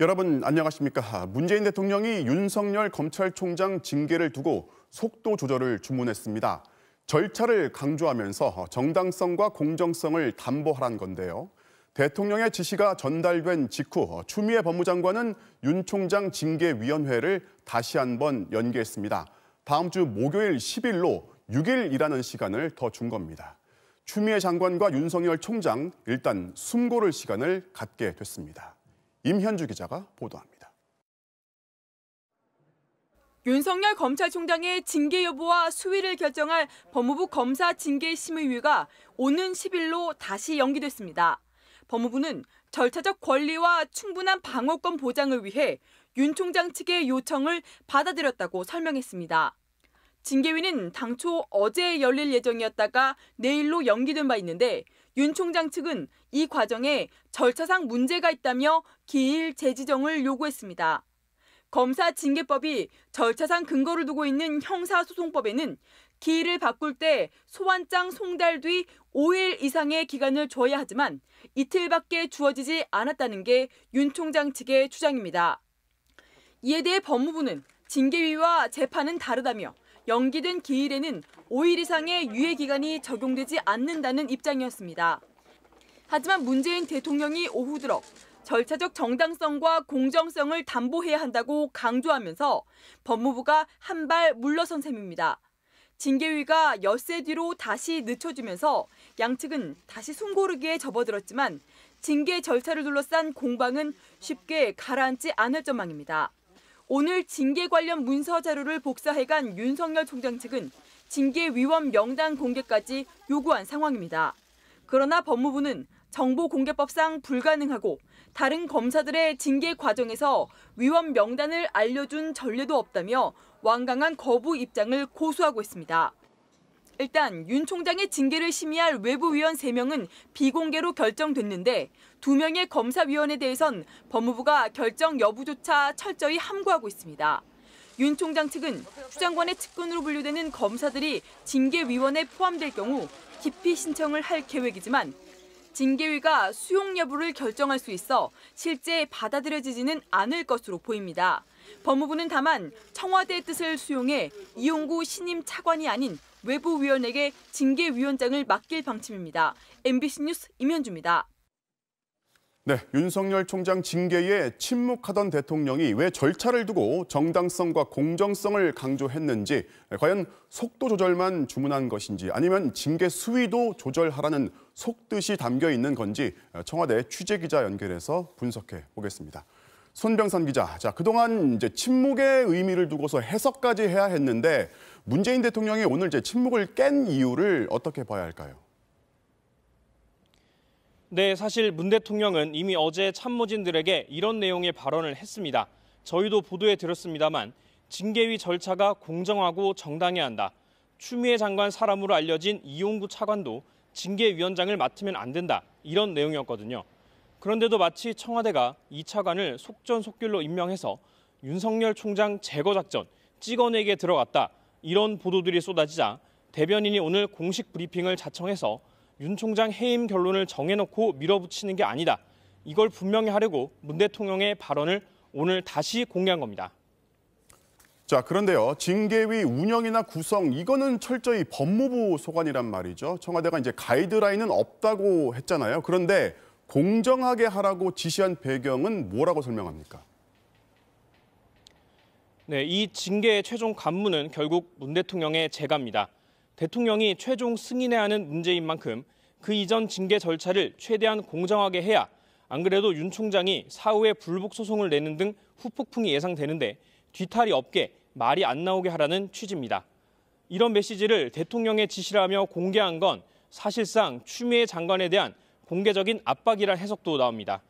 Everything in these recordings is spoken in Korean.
여러분 안녕하십니까? 문재인 대통령이 윤석열 검찰총장 징계를 두고 속도 조절을 주문했습니다. 절차를 강조하면서 정당성과 공정성을 담보하란 건데요. 대통령의 지시가 전달된 직후 추미애 법무장관은 윤 총장 징계위원회를 다시 한번 연기했습니다. 다음 주 목요일 10일로 6일 일하는 시간을 더 준 겁니다. 추미애 장관과 윤석열 총장 일단 숨 고를 시간을 갖게 됐습니다. 임현주 기자가 보도합니다. 윤석열 검찰총장의 징계 여부와 수위를 결정할 법무부 검사 징계심의위가 오는 10일로 다시 연기됐습니다. 법무부는 절차적 권리와 충분한 방어권 보장을 위해 윤 총장 측의 요청을 받아들였다고 설명했습니다. 징계위는 당초 어제 열릴 예정이었다가 내일로 연기된 바 있는데 윤 총장 측은 이 과정에 절차상 문제가 있다며 기일 재지정을 요구했습니다. 검사징계법이 절차상 근거를 두고 있는 형사소송법에는 기일을 바꿀 때 소환장 송달 뒤 5일 이상의 기간을 줘야 하지만 이틀밖에 주어지지 않았다는 게 윤 총장 측의 주장입니다. 이에 대해 법무부는 징계위와 재판은 다르다며 연기된 기일에는 5일 이상의 유예기간이 적용되지 않는다는 입장이었습니다. 하지만 문재인 대통령이 오후 들어 절차적 정당성과 공정성을 담보해야 한다고 강조하면서 법무부가 한 발 물러선 셈입니다. 징계위가 엿새 뒤로 다시 늦춰지면서 양측은 다시 숨고르기에 접어들었지만 징계 절차를 둘러싼 공방은 쉽게 가라앉지 않을 전망입니다. 오늘 징계 관련 문서 자료를 복사해간 윤석열 총장 측은 징계위원 명단 공개까지 요구한 상황입니다. 그러나 법무부는 정보공개법상 불가능하고 다른 검사들의 징계 과정에서 위원 명단을 알려준 전례도 없다며 완강한 거부 입장을 고수하고 있습니다. 일단 윤 총장의 징계를 심의할 외부위원 3명은 비공개로 결정됐는데 2명의 검사위원에 대해선 법무부가 결정 여부조차 철저히 함구하고 있습니다. 윤 총장 측은 추 장관의 측근으로 분류되는 검사들이 징계위원에 포함될 경우 기피 신청을 할 계획이지만 징계위가 수용 여부를 결정할 수 있어 실제 받아들여지지는 않을 것으로 보입니다. 법무부는 다만 청와대의 뜻을 수용해 이용구 신임 차관이 아닌 외부위원에게 징계위원장을 맡길 방침입니다. MBC 뉴스 임현주입니다. 네, 윤석열 총장 징계에 침묵하던 대통령이 왜 절차를 두고 정당성과 공정성을 강조했는지, 과연 속도 조절만 주문한 것인지 아니면 징계 수위도 조절하라는 속뜻이 담겨 있는 건지 청와대 취재기자 연결해서 분석해 보겠습니다. 손병선 기자, 그동안 침묵의 의미를 두고서 해석까지 해야 했는데 문재인 대통령이 오늘 침묵을 깬 이유를 어떻게 봐야 할까요? 네, 사실 문 대통령은 이미 어제 참모진들에게 이런 내용의 발언을 했습니다. 저희도 보도에 들었습니다만 징계위 절차가 공정하고 정당해야 한다. 추미애 장관 사람으로 알려진 이용구 차관도 징계위원장을 맡으면 안 된다. 이런 내용이었거든요. 그런데도 마치 청와대가 이 차관을 속전속결로 임명해서 윤석열 총장 제거 작전 찍어내기에 들어갔다. 이런 보도들이 쏟아지자 대변인이 오늘 공식 브리핑을 자청해서 윤 총장 해임 결론을 정해놓고 밀어붙이는 게 아니다. 이걸 분명히 하려고 문 대통령의 발언을 오늘 다시 공개한 겁니다. 그런데요. 징계위 운영이나 구성 이거는 철저히 법무부 소관이란 말이죠. 청와대가 가이드라인은 없다고 했잖아요. 그런데 공정하게 하라고 지시한 배경은 뭐라고 설명합니까? 네, 이 징계의 최종 관문은 결국 문 대통령의 재가입니다. 대통령이 최종 승인해야 하는 문제인 만큼 그 이전 징계 절차를 최대한 공정하게 해야 안 그래도 윤 총장이 사후에 불복 소송을 내는 등 후폭풍이 예상되는데 뒤탈이 없게 말이 안 나오게 하라는 취지입니다. 이런 메시지를 대통령의 지시라며 공개한 건 사실상 추미애 장관에 대한 공개적인 압박이란 해석도 나옵니다.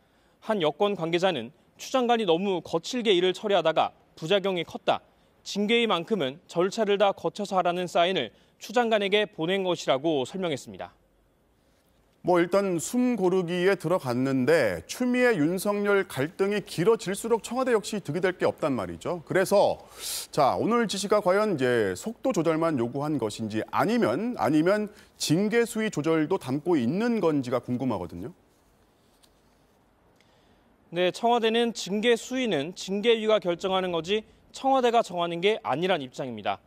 한 여권 관계자는 추 장관이 너무 거칠게 일을 처리하다가 부작용이 컸다. 징계위만큼은 절차를 다 거쳐서 하라는 사인을 추 장관에게 보낸 것이라고 설명했습니다. 일단 숨 고르기에 들어갔는데 추미애 윤석열 갈등이 길어질수록 청와대 역시 득이 될 게 없단 말이죠. 그래서 오늘 지시가 과연 속도 조절만 요구한 것인지 아니면 징계 수위 조절도 담고 있는 건지가 궁금하거든요. 네, 청와대는 징계 수위는 징계위가 결정하는 거지 청와대가 정하는 게 아니란 입장입니다.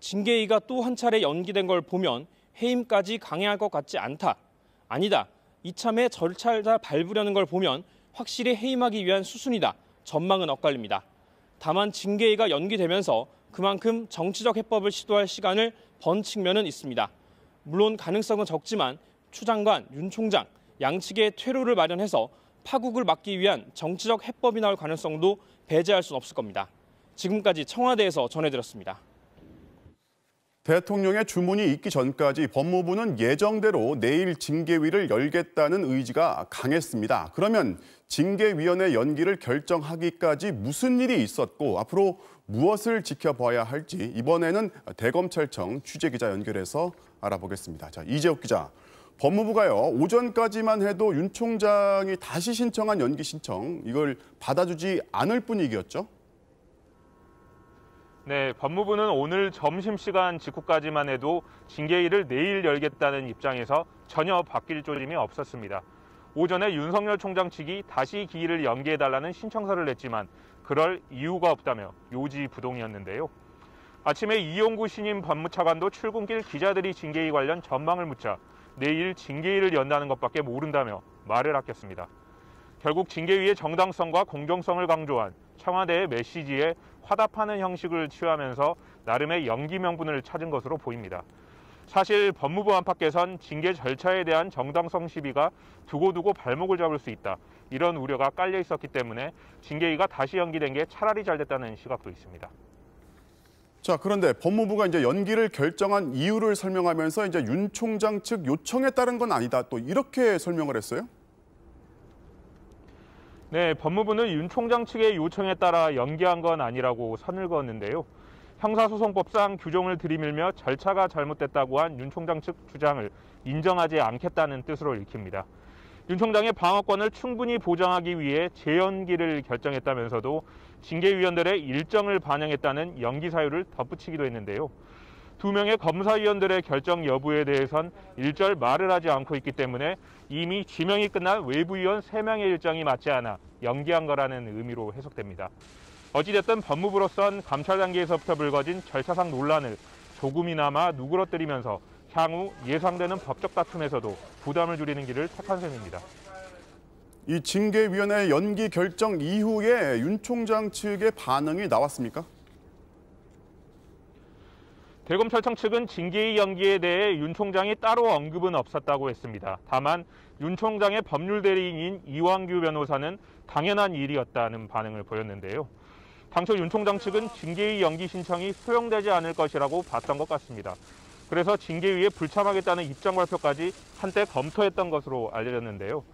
징계위가 또 한 차례 연기된 걸 보면 해임까지 강행할 것 같지 않다. 아니다. 이참에 절차를 밟으려는 걸 보면 확실히 해임하기 위한 수순이다. 전망은 엇갈립니다. 다만 징계위가 연기되면서 그만큼 정치적 해법을 시도할 시간을 번 측면은 있습니다. 물론 가능성은 적지만 추 장관, 윤 총장 양측의 퇴로를 마련해서 파국을 막기 위한 정치적 해법이 나올 가능성도 배제할 수는 없을 겁니다. 지금까지 청와대에서 전해드렸습니다. 대통령의 주문이 있기 전까지 법무부는 예정대로 내일 징계위를 열겠다는 의지가 강했습니다. 그러면 징계위원회 연기를 결정하기까지 무슨 일이 있었고 앞으로 무엇을 지켜봐야 할지 이번에는 대검찰청 취재기자 연결해서 알아보겠습니다. 자, 이재욱 기자. 법무부가요, 오전까지만 해도 윤 총장이 다시 신청한 연기 신청, 이걸 받아주지 않을 분위기였죠? 네, 법무부는 오늘 점심시간 직후까지만 해도 징계위를 내일 열겠다는 입장에서 전혀 바뀔 조짐이 없었습니다. 오전에 윤석열 총장 측이 다시 기일을 연기해달라는 신청서를 냈지만 그럴 이유가 없다며 요지부동이었는데요. 아침에 이용구 신임 법무차관도 출근길 기자들이 징계위 관련 전망을 묻자 내일 징계위를 연다는 것밖에 모른다며 말을 아꼈습니다. 결국 징계위의 정당성과 공정성을 강조한 청와대의 메시지에 화답하는 형식을 취하면서 나름의 연기 명분을 찾은 것으로 보입니다. 사실 법무부 안팎에선 징계 절차에 대한 정당성 시비가 두고두고 발목을 잡을 수 있다. 이런 우려가 깔려 있었기 때문에 징계위가 다시 연기된 게 차라리 잘 됐다는 시각도 있습니다. 자, 그런데 법무부가 이제 연기를 결정한 이유를 설명하면서 이제 윤 총장 측 요청에 따른 건 아니다. 또 이렇게 설명을 했어요? 네, 법무부는 윤 총장 측의 요청에 따라 연기한 건 아니라고 선을 그었는데요. 형사소송법상 규정을 들이밀며 절차가 잘못됐다고 한 윤 총장 측 주장을 인정하지 않겠다는 뜻으로 읽힙니다. 윤 총장의 방어권을 충분히 보장하기 위해 재연기를 결정했다면서도 징계위원들의 일정을 반영했다는 연기 사유를 덧붙이기도 했는데요. 두 명의 검사위원들의 결정 여부에 대해선 일절 말을 하지 않고 있기 때문에 이미 지명이 끝난 외부위원 3명의 일정이 맞지 않아 연기한 거라는 의미로 해석됩니다. 어찌됐든 법무부로선 감찰 단계에서부터 불거진 절차상 논란을 조금이나마 누그러뜨리면서 향후 예상되는 법적 다툼에서도 부담을 줄이는 길을 택한 셈입니다. 이 징계위원회 연기 결정 이후에 윤 총장 측의 반응이 나왔습니까? 대검찰청 측은 징계위 연기에 대해 윤 총장이 따로 언급은 없었다고 했습니다. 다만 윤 총장의 법률 대리인인 이완규 변호사는 당연한 일이었다는 반응을 보였는데요. 당초 윤 총장 측은 징계위 연기 신청이 수용되지 않을 것이라고 봤던 것 같습니다. 그래서 징계위에 불참하겠다는 입장 발표까지 한때 검토했던 것으로 알려졌는데요.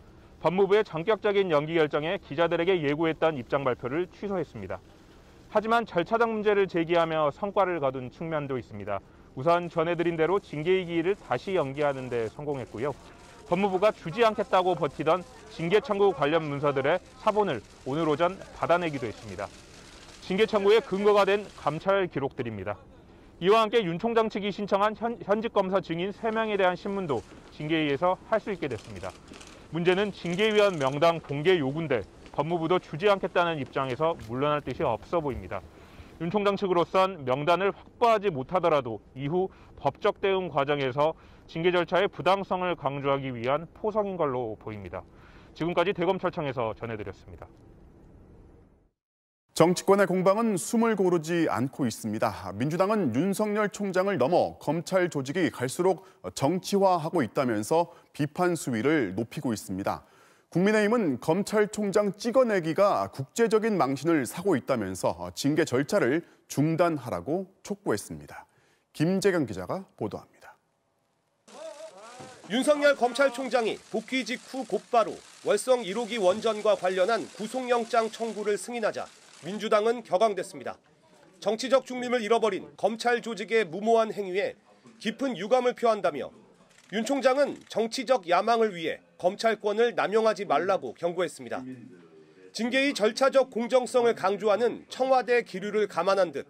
법무부의 전격적인 연기 결정에 기자들에게 예고했던 입장 발표를 취소했습니다. 하지만 절차적 문제를 제기하며 성과를 거둔 측면도 있습니다. 우선 전해드린 대로 징계위 기일을 다시 연기하는 데 성공했고요. 법무부가 주지 않겠다고 버티던 징계 청구 관련 문서들의 사본을 오늘 오전 받아내기도 했습니다. 징계 청구의 근거가 된 감찰 기록들입니다. 이와 함께 윤 총장 측이 신청한 현직 검사 증인 3명에 대한 신문도 징계위에서 할 수 있게 됐습니다. 문제는 징계위원 명단 공개 요구인데 법무부도 주지 않겠다는 입장에서 물러날 뜻이 없어 보입니다. 윤 총장 측으로선 명단을 확보하지 못하더라도 이후 법적 대응 과정에서 징계 절차의 부당성을 강조하기 위한 포석인 걸로 보입니다. 지금까지 대검찰청에서 전해드렸습니다. 정치권의 공방은 숨을 고르지 않고 있습니다. 민주당은 윤석열 총장을 넘어 검찰 조직이 갈수록 정치화하고 있다면서 비판 수위를 높이고 있습니다. 국민의힘은 검찰총장 찍어내기가 국제적인 망신을 사고 있다면서 징계 절차를 중단하라고 촉구했습니다. 김재경 기자가 보도합니다. 윤석열 검찰총장이 복귀 직후 곧바로 월성 1호기 원전과 관련한 구속영장 청구를 승인하자 민주당은 격앙됐습니다. 정치적 중림을 잃어버린 검찰 조직의 무모한 행위에 깊은 유감을 표한다며 윤 총장은 정치적 야망을 위해 검찰권을 남용하지 말라고 경고했습니다. 징계의 절차적 공정성을 강조하는 청와대 기류를 감안한 듯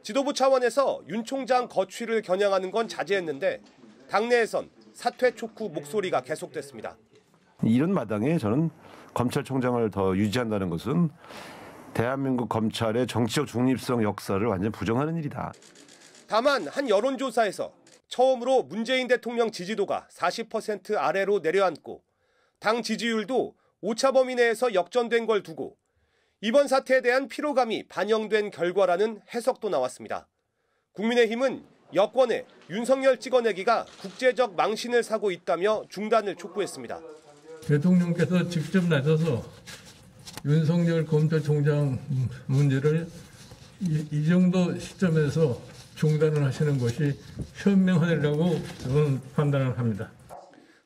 지도부 차원에서 윤 총장 거취를 겨냥하는 건 자제했는데 당내에선 사퇴 촉구 목소리가 계속됐습니다. 이런 마당에 저는 검찰총장을 더 유지한다는 것은 대한민국 검찰의 정치적 중립성 역사를 완전 부정하는 일이다. 다만 한 여론조사에서 처음으로 문재인 대통령 지지도가 40% 아래로 내려앉고 당 지지율도 오차 범위 내에서 역전된 걸 두고 이번 사태에 대한 피로감이 반영된 결과라는 해석도 나왔습니다. 국민의힘은 여권에 윤석열 찍어내기가 국제적 망신을 사고 있다며 중단을 촉구했습니다. 대통령께서 직접 나서서 윤석열 검찰총장 문제를 이 정도 시점에서 중단을 하시는 것이 현명하리라고 저는 판단을 합니다.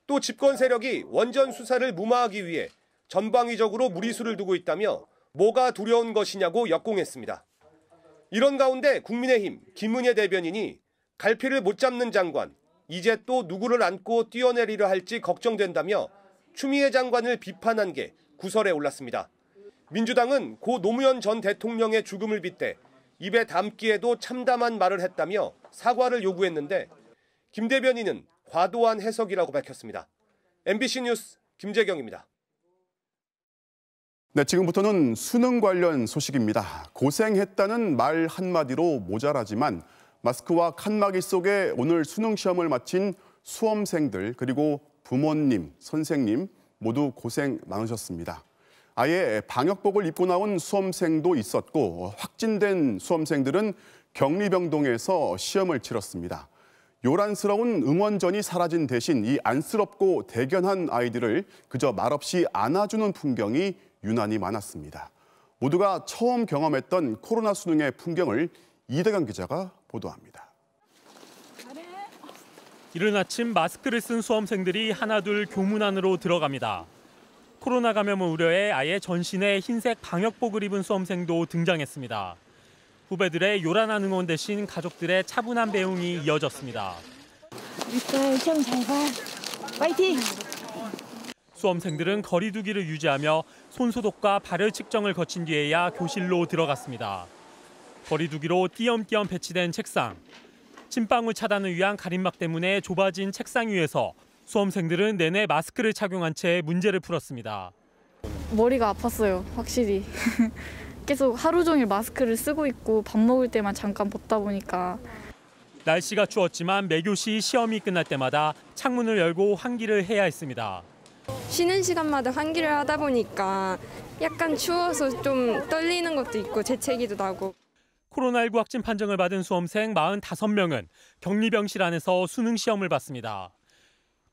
또 집권 세력이 원전 수사를 무마하기 위해 전방위적으로 무리수를 두고 있다며 뭐가 두려운 것이냐고 역공했습니다. 이런 가운데 국민의힘 김은혜 대변인이 갈피를 못 잡는 장관, 이제 또 누구를 안고 뛰어내리려 할지 걱정된다며 추미애 장관을 비판한 게 구설에 올랐습니다. 민주당은 고 노무현 전 대통령의 죽음을 빗대 입에 담기에도 참담한 말을 했다며 사과를 요구했는데 김 대변인은 과도한 해석이라고 밝혔습니다. MBC 뉴스 김재경입니다. 네, 지금부터는 수능 관련 소식입니다. 고생했다는 말 한마디로 모자라지만 마스크와 칸막이 속에 오늘 수능 시험을 마친 수험생들 그리고 부모님, 선생님 모두 고생 많으셨습니다. 아예 방역복을 입고 나온 수험생도 있었고 확진된 수험생들은 격리병동에서 시험을 치렀습니다. 요란스러운 응원전이 사라진 대신 이 안쓰럽고 대견한 아이들을 그저 말없이 안아주는 풍경이 유난히 많았습니다. 모두가 처음 경험했던 코로나 수능의 풍경을 이대강 기자가 보도합니다. 이른 아침 마스크를 쓴 수험생들이 하나둘 교문 안으로 들어갑니다. 코로나 감염을 우려해 아예 전신에 흰색 방역복을 입은 수험생도 등장했습니다. 후배들의 요란한 응원 대신 가족들의 차분한 배웅이 이어졌습니다. 일단 시험 잘 봐. 파이팅! 수험생들은 거리 두기를 유지하며 손소독과 발열 측정을 거친 뒤에야 교실로 들어갔습니다. 거리 두기로 띄엄띄엄 배치된 책상. 침방울 차단을 위한 가림막 때문에 좁아진 책상 위에서 수험생들은 내내 마스크를 착용한 채 문제를 풀었습니다. 머리가 아팠어요, 확실히. 계속 하루 종일 마스크를 쓰고 있고 밥 먹을 때만 잠깐 벗다 보니까. 날씨가 추웠지만 매교시 시험이 끝날 때마다 창문을 열고 환기를 해야 했습니다. 쉬는 시간마다 환기를 하다 보니까 약간 추워서 좀 떨리는 것도 있고 재채기도 나고. 코로나19 확진 판정을 받은 수험생 45명은 격리병실 안에서 수능 시험을 봤습니다.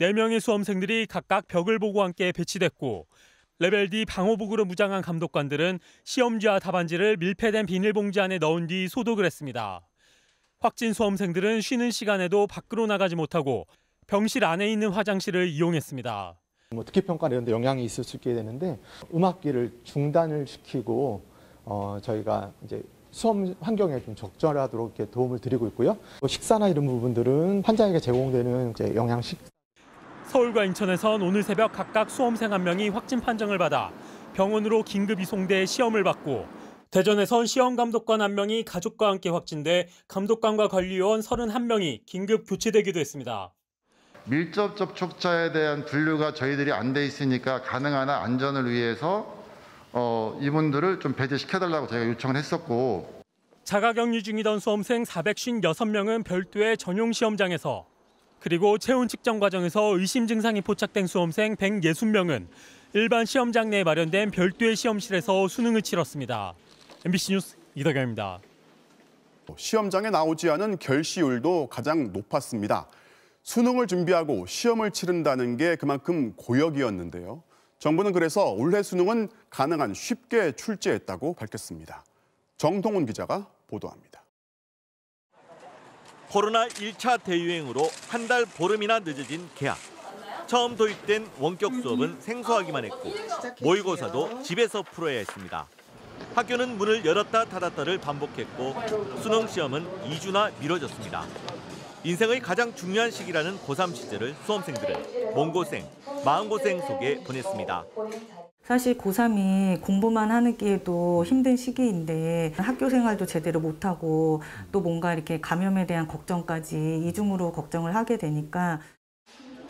4명의 수험생들이 각각 벽을 보고 함께 배치됐고 레벨 D 방호복으로 무장한 감독관들은 시험지와 답안지를 밀폐된 비닐봉지 안에 넣은 뒤 소독을 했습니다. 확진 수험생들은 쉬는 시간에도 밖으로 나가지 못하고 병실 안에 있는 화장실을 이용했습니다. 특기평가 이런 데 영향이 있을 수 있게 되는데 음악기를 중단을 시키고 저희가 이제 수험 환경에 좀 적절하도록 이렇게 도움을 드리고 있고요. 식사나 이런 부분들은 환자에게 제공되는 이제 영양식. 서울과 인천에선 오늘 새벽 각각 수험생 1명이 확진 판정을 받아 병원으로 긴급 이송돼 시험을 받고 대전에선 시험 감독관 1명이 가족과 함께 확진돼 감독관과 관리요원 31명이 긴급 교체되기도 했습니다. 밀접 접촉자에 대한 분류가 저희들이 안 돼 있으니까 가능한 한 안전을 위해서 이분들을 좀 배제시켜달라고 저희가 요청을 했었고. 자가격리 중이던 수험생 456명은 별도의 전용 시험장에서 그리고 체온 측정 과정에서 의심 증상이 포착된 수험생 160명은 일반 시험장 내에 마련된 별도의 시험실에서 수능을 치렀습니다. MBC 뉴스 이덕영입니다. 시험장에 나오지 않은 결시율도 가장 높았습니다. 수능을 준비하고 시험을 치른다는 게 그만큼 고역이었는데요. 정부는 그래서 올해 수능은 가능한 쉽게 출제했다고 밝혔습니다. 정동훈 기자가 보도합니다. 코로나 1차 대유행으로 한 달 보름이나 늦어진 개학. 처음 도입된 원격 수업은 생소하기만 했고 모의고사도 집에서 풀어야 했습니다. 학교는 문을 열었다 닫았다를 반복했고 수능 시험은 2주나 미뤄졌습니다. 인생의 가장 중요한 시기라는 고3 시절을 수험생들은 몸고생, 마음고생 속에 보냈습니다. 사실 고3이 공부만 하기에도 힘든 시기인데 학교 생활도 제대로 못하고 또 뭔가 이렇게 감염에 대한 걱정까지 이중으로 걱정을 하게 되니까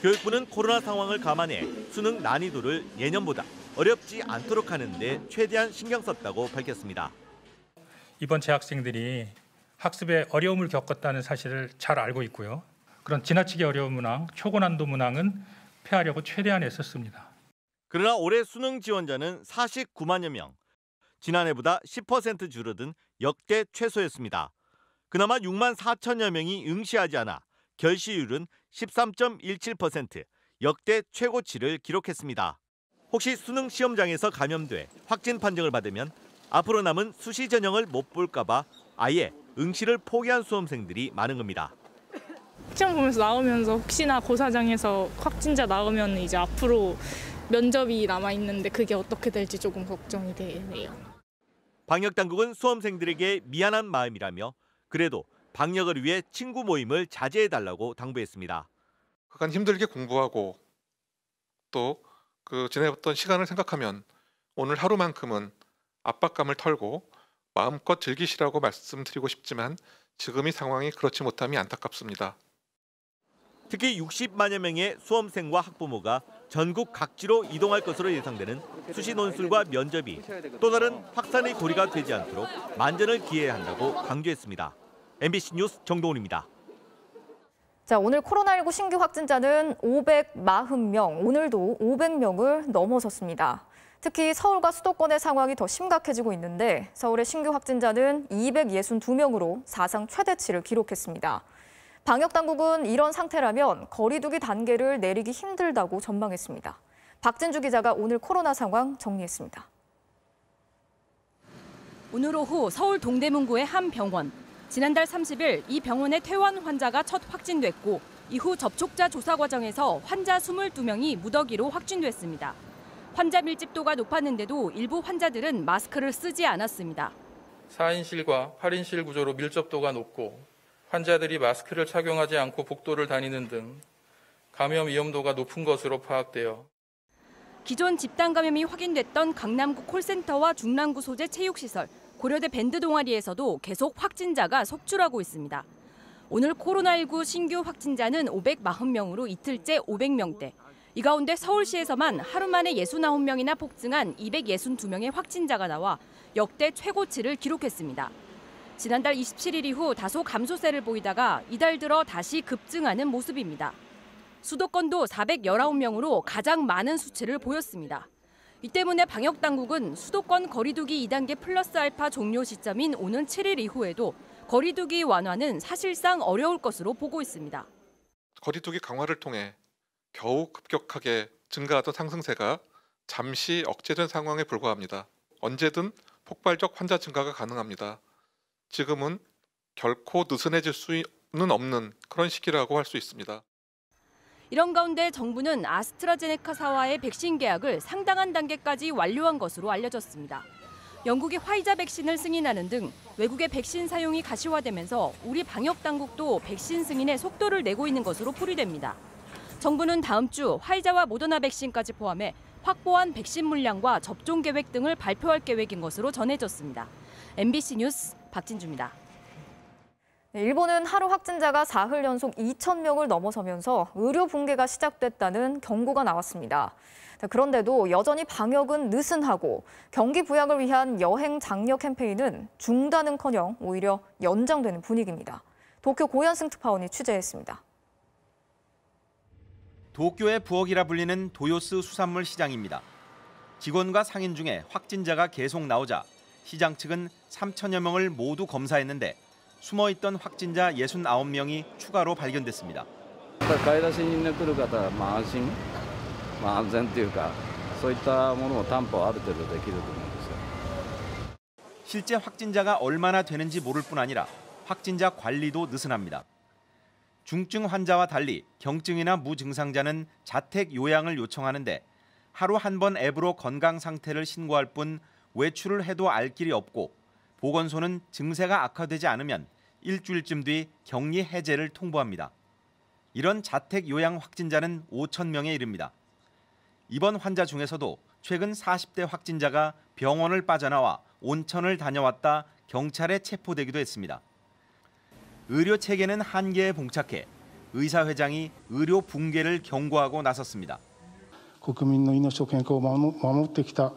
교육부는 코로나 상황을 감안해 수능 난이도를 예년보다 어렵지 않도록 하는 데 최대한 신경 썼다고 밝혔습니다. 이번 재학생들이 학습에 어려움을 겪었다는 사실을 잘 알고 있고요. 그런 지나치게 어려운 문항, 초고난도 문항은 피하려고 최대한 애썼습니다. 그러나 올해 수능 지원자는 49만여 명. 지난해보다 10% 줄어든 역대 최소였습니다. 그나마 6만 4천여 명이 응시하지 않아 결시율은 13.17%, 역대 최고치를 기록했습니다. 혹시 수능 시험장에서 감염돼 확진 판정을 받으면 앞으로 남은 수시 전형을 못 볼까 봐 아예 응시를 포기한 수험생들이 많은 겁니다. 시험 보면서 나오면서 혹시나 고사장에서 확진자 나오면 이제 앞으로 면접이 남아 있는데 그게 어떻게 될지 조금 걱정이 되네요. 방역 당국은 수험생들에게 미안한 마음이라며 그래도 방역을 위해 친구 모임을 자제해달라고 당부했습니다. 그간 힘들게 공부하고 또 그 지내봤던 시간을 생각하면 오늘 하루만큼은 압박감을 털고 마음껏 즐기시라고 말씀드리고 싶지만 지금의 상황이 그렇지 못함이 안타깝습니다. 특히 60만여 명의 수험생과 학부모가 전국 각지로 이동할 것으로 예상되는 수시 논술과 면접이 또 다른 확산의 고리가 되지 않도록 만전을 기해야 한다고 강조했습니다. MBC 뉴스 정동훈입니다. 자, 오늘 코로나19 신규 확진자는 540명, 오늘도 500명을 넘어섰습니다. 특히 서울과 수도권의 상황이 더 심각해지고 있는데 서울의 신규 확진자는 262명으로 사상 최대치를 기록했습니다. 방역당국은 이런 상태라면 거리 두기 단계를 내리기 힘들다고 전망했습니다. 박진주 기자가 오늘 코로나 상황 정리했습니다. 오늘 오후 서울 동대문구의 한 병원. 지난달 30일 이 병원의 퇴원 환자가 첫 확진됐고 이후 접촉자 조사 과정에서 환자 22명이 무더기로 확진됐습니다. 환자 밀집도가 높았는데도 일부 환자들은 마스크를 쓰지 않았습니다. 4인실과 8인실 구조로 밀접도가 높고 환자들이 마스크를 착용하지 않고 복도를 다니는 등 감염 위험도가 높은 것으로 파악되어 기존 집단 감염이 확인됐던 강남구 콜센터와 중랑구 소재 체육시설, 고려대 밴드 동아리에서도 계속 확진자가 속출하고 있습니다. 오늘 코로나19 신규 확진자는 540명으로 이틀째 500명대. 이 가운데 서울시에서만 하루 만에 69명이나 폭증한 262명의 확진자가 나와 역대 최고치를 기록했습니다. 지난달 27일 이후 다소 감소세를 보이다가 이달 들어 다시 급증하는 모습입니다. 수도권도 419명으로 가장 많은 수치를 보였습니다. 이 때문에 방역당국은 수도권 거리두기 2단계 플러스 알파 종료 시점인 오는 7일 이후에도 거리두기 완화는 사실상 어려울 것으로 보고 있습니다. 거리두기 강화를 통해 겨우 급격하게 증가하던 상승세가 잠시 억제된 상황에 불과합니다. 언제든 폭발적 환자 증가가 가능합니다. 지금은 결코 느슨해질 수는 없는 그런 시기라고 할 수 있습니다. 이런 가운데 정부는 아스트라제네카사와의 백신 계약을 상당한 단계까지 완료한 것으로 알려졌습니다. 영국이 화이자 백신을 승인하는 등 외국의 백신 사용이 가시화되면서 우리 방역당국도 백신 승인에 속도를 내고 있는 것으로 풀이됩니다. 정부는 다음 주 화이자와 모더나 백신까지 포함해 확보한 백신 물량과 접종 계획 등을 발표할 계획인 것으로 전해졌습니다. MBC 뉴스 박진주입니다. 일본은 하루 확진자가 사흘 연속 2,000명을 넘어서면서 의료 붕괴가 시작됐다는 경고가 나왔습니다. 그런데도 여전히 방역은 느슨하고 경기 부양을 위한 여행 장려 캠페인은 중단은커녕 오히려 연장되는 분위기입니다. 도쿄 고현승 특파원이 취재했습니다. 도쿄의 부엌이라 불리는 도요스 수산물 시장입니다. 직원과 상인 중에 확진자가 계속 나오자 시장 측은 3천여 명을モ검사했는데 숨어있던 확진자 69명이 추가로 발견됐습니다. 실제 확진자가 얼마나 되는지 모를 뿐 아니라 확진자 관리도 느슨합니다. 중증 환자와 달리 경증이나 무증상자는 자택 요양을 요청하는데 하루 한 번 앱으로 건강 상태를 신고할 뿐 외출을 해도 알 길이 없고 보건소는 증세가 악화되지 않으면 일주일쯤 뒤 격리 해제를 통보합니다. 이런 자택 요양 확진자는 5천 명에 이릅니다. 이번 환자 중에서도 최근 40대 확진자가 병원을 빠져나와 온천을 다녀왔다 경찰에 체포되기도 했습니다. 의료 체계는 한계에 봉착해 의사회장이 의료 붕괴를 경고하고 나섰습니다. 国民の命と健康を守ってきた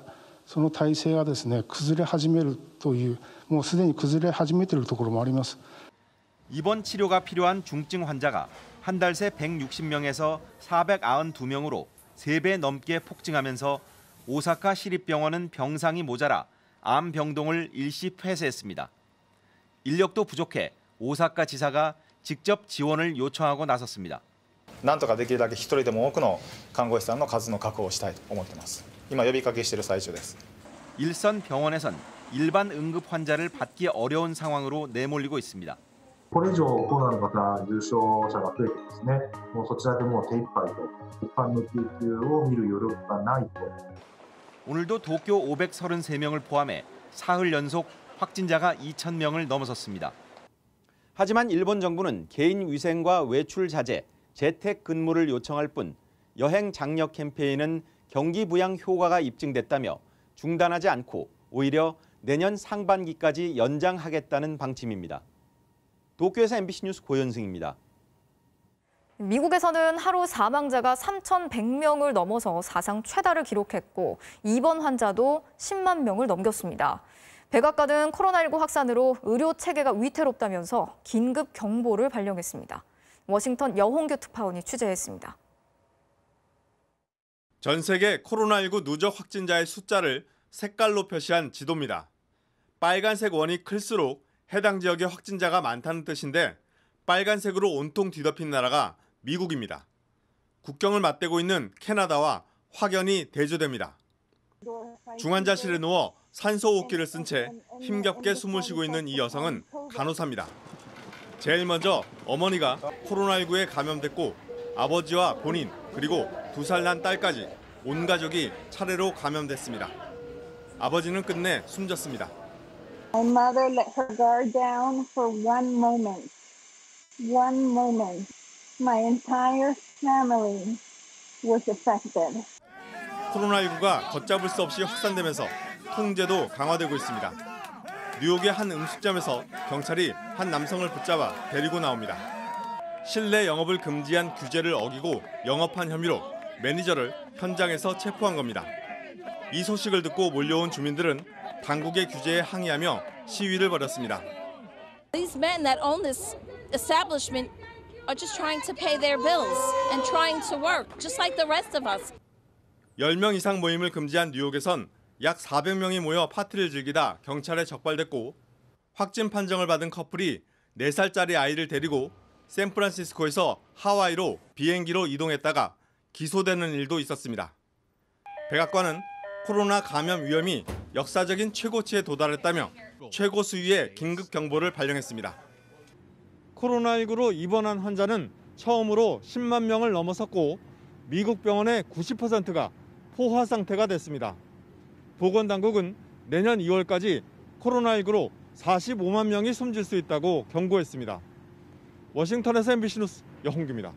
その体制がですね崩れ始めるというもうすでに崩れ始めているところもあります。 입원 치료가 필요한 중증 환자가 한 달 새 160명에서 492명으로 3배 넘게 폭증하면서 오사카 시립병원은 병상이 모자라 암 병동을 일시 폐쇄했습니다. 인력도 부족해 오사카 지사가 직접 지원을 요청하고 나섰습니다. なんとかできるだけ一人でも多くの看護師さんの数の確保をしたいと思っています。今呼びかけしている最中です。 일선 병원에선 일반 응급 환자를 받기 어려운 상황으로 내몰리고 있습니다. これ以上コロナの方重症者が増えてですね、もうそちらでもう手一杯と一般の救急を見る余力がないと。 오늘도 도쿄 533명을 포함해 사흘 연속 확진자가 2,000명을 넘어섰습니다. 하지만 일본 정부는 개인 위생과 외출 자제, 재택 근무를 요청할 뿐 여행 장려 캠페인은 경기 부양 효과가 입증됐다며 중단하지 않고 오히려 내년 상반기까지 연장하겠다는 방침입니다. 도쿄에서 MBC 뉴스 고현승입니다. 미국에서는 하루 사망자가 3,100명을 넘어서 사상 최다를 기록했고 입원 환자도 10만 명을 넘겼습니다. 백악관은 코로나19 확산으로 의료 체계가 위태롭다면서 긴급 경보를 발령했습니다. 워싱턴 여홍규 특파원이 취재했습니다. 전 세계 코로나19 누적 확진자의 숫자를 색깔로 표시한 지도입니다. 빨간색 원이 클수록 해당 지역의 확진자가 많다는 뜻인데 빨간색으로 온통 뒤덮인 나라가 미국입니다. 국경을 맞대고 있는 캐나다와 확연히 대조됩니다. 중환자실에 누워 산소호흡기를 쓴 채 힘겹게 숨을 쉬고 있는 이 여성은 간호사입니다. 제일 먼저 어머니가 코로나19에 감염됐고 아버지와 본인 그리고 2살 난 딸까지 온 가족이 차례로 감염됐습니다. 아버지는 끝내 숨졌습니다. My mother let her guard down for one moment. One moment. My entire family was affected. 코로나19가 걷잡을 수 없이 확산되면서 통제도 강화되고 있습니다. 뉴욕의 한 음식점에서 경찰이 한 남성을 붙잡아 데리고 나옵니다. 실내 영업을 금지한 규제를 어기고 영업한 혐의로 매니저를 현장에서 체포한 겁니다. 이 소식을 듣고 몰려온 주민들은 당국의 규제에 항의하며 시위를 벌였습니다. These men that own this establishment are just trying to pay their bills and trying to work, just like the rest of us. 10명 이상 모임을 금지한 뉴욕에선 약 400명이 모여 파티를 즐기다 경찰에 적발됐고 확진 판정을 받은 커플이 4살짜리 아이를 데리고 샌프란시스코에서 하와이로 비행기로 이동했다가 기소되는 일도 있었습니다. 백악관은 코로나 감염 위험이 역사적인 최고치에 도달했다며 최고 수위의 긴급 경보를 발령했습니다. 코로나19로 입원한 환자는 처음으로 10만 명을 넘어섰고 미국 병원의 90%가 포화 상태가 됐습니다. 보건당국은 내년 2월까지 코로나19로 45만 명이 숨질 수 있다고 경고했습니다. 워싱턴에서 MBC 뉴스 여홍규입니다.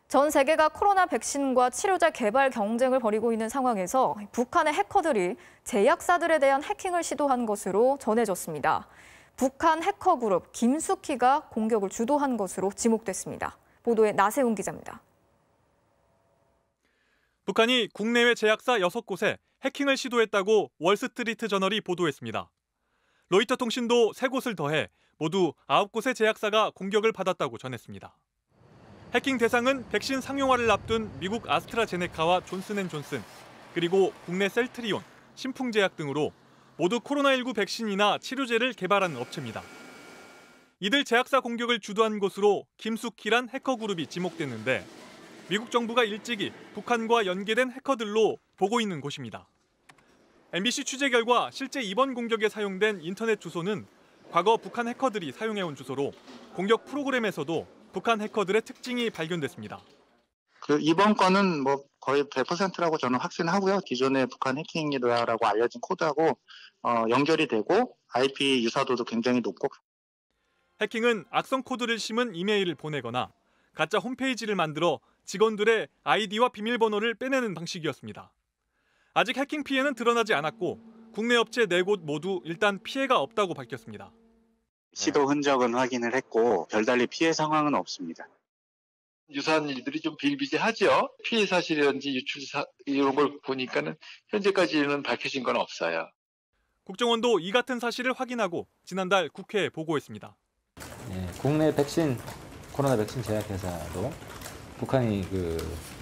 전 세계가 코로나 백신과 치료제 개발 경쟁을 벌이고 있는 상황에서 북한의 해커들이 제약사들에 대한 해킹을 시도한 것으로 전해졌습니다. 북한 해커 그룹 김숙희가 공격을 주도한 것으로 지목됐습니다. 보도에 나세훈 기자입니다. 북한이 국내외 제약사 6곳에 해킹을 시도했다고 월스트리트 저널이 보도했습니다. 로이터 통신도 3곳을 더해 모두 9곳의 제약사가 공격을 받았다고 전했습니다. 해킹 대상은 백신 상용화를 앞둔 미국 아스트라제네카와 존슨앤존슨, 그리고 국내 셀트리온, 신풍제약 등으로 모두 코로나19 백신이나 치료제를 개발한 업체입니다. 이들 제약사 공격을 주도한 곳으로 김숙희란 해커 그룹이 지목됐는데 미국 정부가 일찍이 북한과 연계된 해커들로 보고 있는 곳입니다. MBC 취재 결과 실제 이번 공격에 사용된 인터넷 주소는 과거 북한 해커들이 사용해온 주소로 공격 프로그램에서도 북한 해커들의 특징이 발견됐습니다. 이번 건은 뭐 거의 100%라고 저는 확신하고요. 기존의 북한 해킹이라고 알려진 코드하고 연결이 되고 IP 유사도도 굉장히 높고. 해킹은 악성 코드를 심은 이메일을 보내거나 가짜 홈페이지를 만들어 직원들의 아이디와 비밀번호를 빼내는 방식이었습니다. 아직 해킹 피해는 드러나지 않았고 국내 업체 4곳 모두 일단 피해가 없다고 밝혔습니다. 시도 흔적은 확인을 했고 별달리 피해 상황은 없습니다. 유사한 일들이 좀 비일비재하죠. 피해 사실이라든지 유출 이런 걸 보니까는 현재까지는 밝혀진 건 없어요. 국정원도 이 같은 사실을 확인하고 지난달 국회에 보고했습니다. 국내 백신 코로나 백신 제약회사도 북한이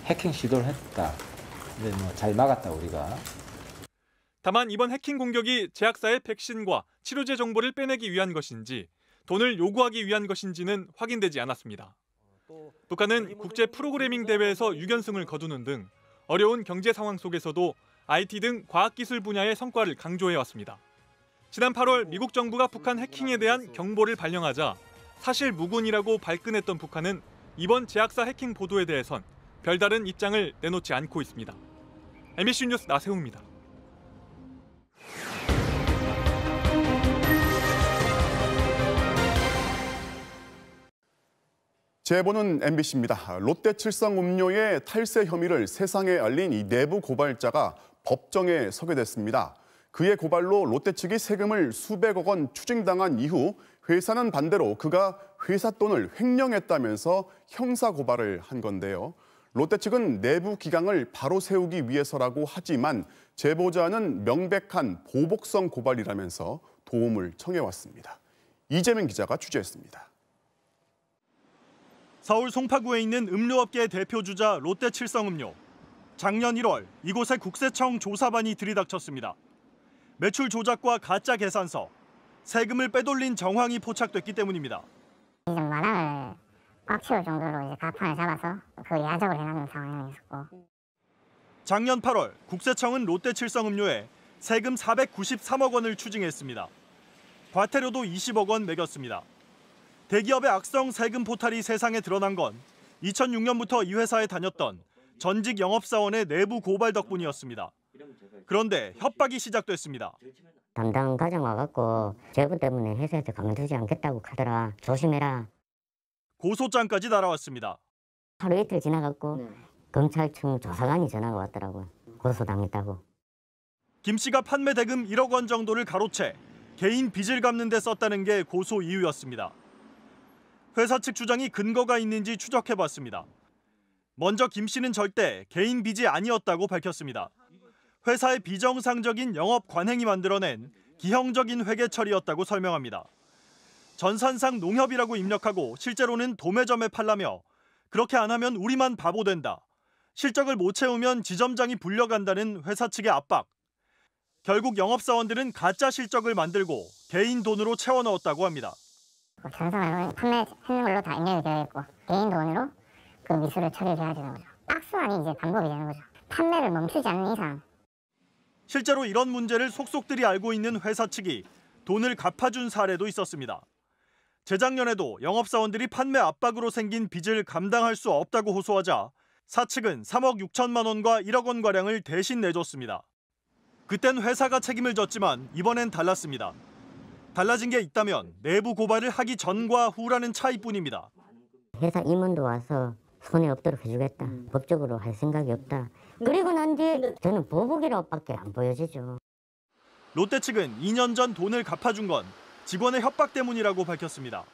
해킹 시도를 했다. 근데 잘 막았다 우리가. 다만 이번 해킹 공격이 제약사의 백신과 치료제 정보를 빼내기 위한 것인지 돈을 요구하기 위한 것인지는 확인되지 않았습니다. 북한은 국제 프로그래밍 대회에서 6연승을 거두는 등 어려운 경제 상황 속에서도 IT 등 과학기술 분야의 성과를 강조해왔습니다. 지난 8월 미국 정부가 북한 해킹에 대한 경보를 발령하자 사실 무근이라고 발끈했던 북한은 이번 제약사 해킹 보도에 대해선 별다른 입장을 내놓지 않고 있습니다. MBC 뉴스 나세웅입니다. 제보는 MBC입니다. 롯데칠성 음료의 탈세 혐의를 세상에 알린 이 내부 고발자가 법정에 서게 됐습니다. 그의 고발로 롯데 측이 세금을 수백억 원 추징당한 이후 회사는 반대로 그가 회사 돈을 횡령했다면서 형사 고발을 한 건데요. 롯데 측은 내부 기강을 바로 세우기 위해서라고 하지만 제보자는 명백한 보복성 고발이라면서 도움을 청해왔습니다. 이재민 기자가 취재했습니다. 서울 송파구에 있는 음료업계 대표주자 롯데칠성음료. 작년 1월 이곳에 국세청 조사반이 들이닥쳤습니다. 매출 조작과 가짜 계산서, 세금을 빼돌린 정황이 포착됐기 때문입니다. 만원을 꽉 채울 정도로 가판을 잡아서 그 야적을 해놓는 상황이었고. 작년 8월 국세청은 롯데칠성음료에 세금 493억 원을 추징했습니다. 과태료도 20억 원 매겼습니다. 대기업의 악성 세금 포탈이 세상에 드러난 건 2006년부터 이 회사에 다녔던 전직 영업사원의 내부 고발 덕분이었습니다. 그런데 협박이 시작됐습니다. 담당 과장 와갖고 제보 때문에 회사에서 가만두지 않겠다고 하더라. 조심해라. 고소장까지 날아왔습니다. 하루 이틀 지나갖고 경찰청 조사관이 전화가 왔더라고요. 고소당했다고. 김 씨가 판매 대금 1억 원 정도를 가로채 개인 빚을 갚는 데 썼다는 게 고소 이유였습니다. 회사 측 주장이 근거가 있는지 추적해봤습니다. 먼저 김 씨는 절대 개인 빚이 아니었다고 밝혔습니다. 회사의 비정상적인 영업 관행이 만들어낸 기형적인 회계 처리였다고 설명합니다. 전산상 농협이라고 입력하고 실제로는 도매점에 팔라며 그렇게 안 하면 우리만 바보 된다. 실적을 못 채우면 지점장이 불려간다는 회사 측의 압박. 결국 영업사원들은 가짜 실적을 만들고 개인 돈으로 채워 넣었다고 합니다. 전산으로 판매했는 걸로 다 입력이 되어 있고 개인 돈으로 그 미수를 처리해야 되는 거죠. 악수안이 이제 반복이 되는 거죠. 판매를 멈추지 않는 이상. 실제로 이런 문제를 속속들이 알고 있는 회사 측이 돈을 갚아준 사례도 있었습니다. 재작년에도 영업사원들이 판매 압박으로 생긴 빚을 감당할 수 없다고 호소하자 사측은 3억 6천만 원과 1억 원가량을 대신 내줬습니다. 그땐 회사가 책임을 졌지만 이번엔 달랐습니다. 달라진 게 있다면 내부 고발을 하기 전과 후라는 차이뿐입니다. 회사 임원도 와서 손해 없도록 해주겠다. 법적으로 할 생각이 없다. 그리고 난 뒤에 저는 보복이라고밖에 안 보여지죠. 롯데 측은 2년 전 돈을 갚아준 건 직원의 협박 때문이라고 밝혔습니다.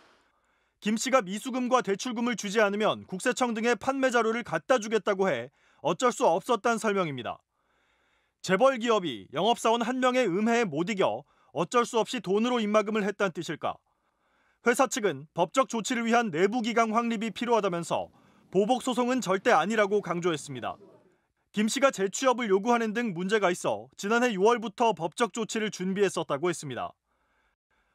김 씨가 미수금과 대출금을 주지 않으면 국세청 등의 판매 자료를 갖다 주겠다고 해 어쩔 수 없었다는 설명입니다. 재벌 기업이 영업사원 한 명의 음해에 못 이겨 어쩔 수 없이 돈으로 입막음을 했다는 뜻일까? 회사 측은 법적 조치를 위한 내부 기강 확립이 필요하다면서 보복 소송은 절대 아니라고 강조했습니다. 김 씨가 재취업을 요구하는 등 문제가 있어 지난해 6월부터 법적 조치를 준비했었다고 했습니다.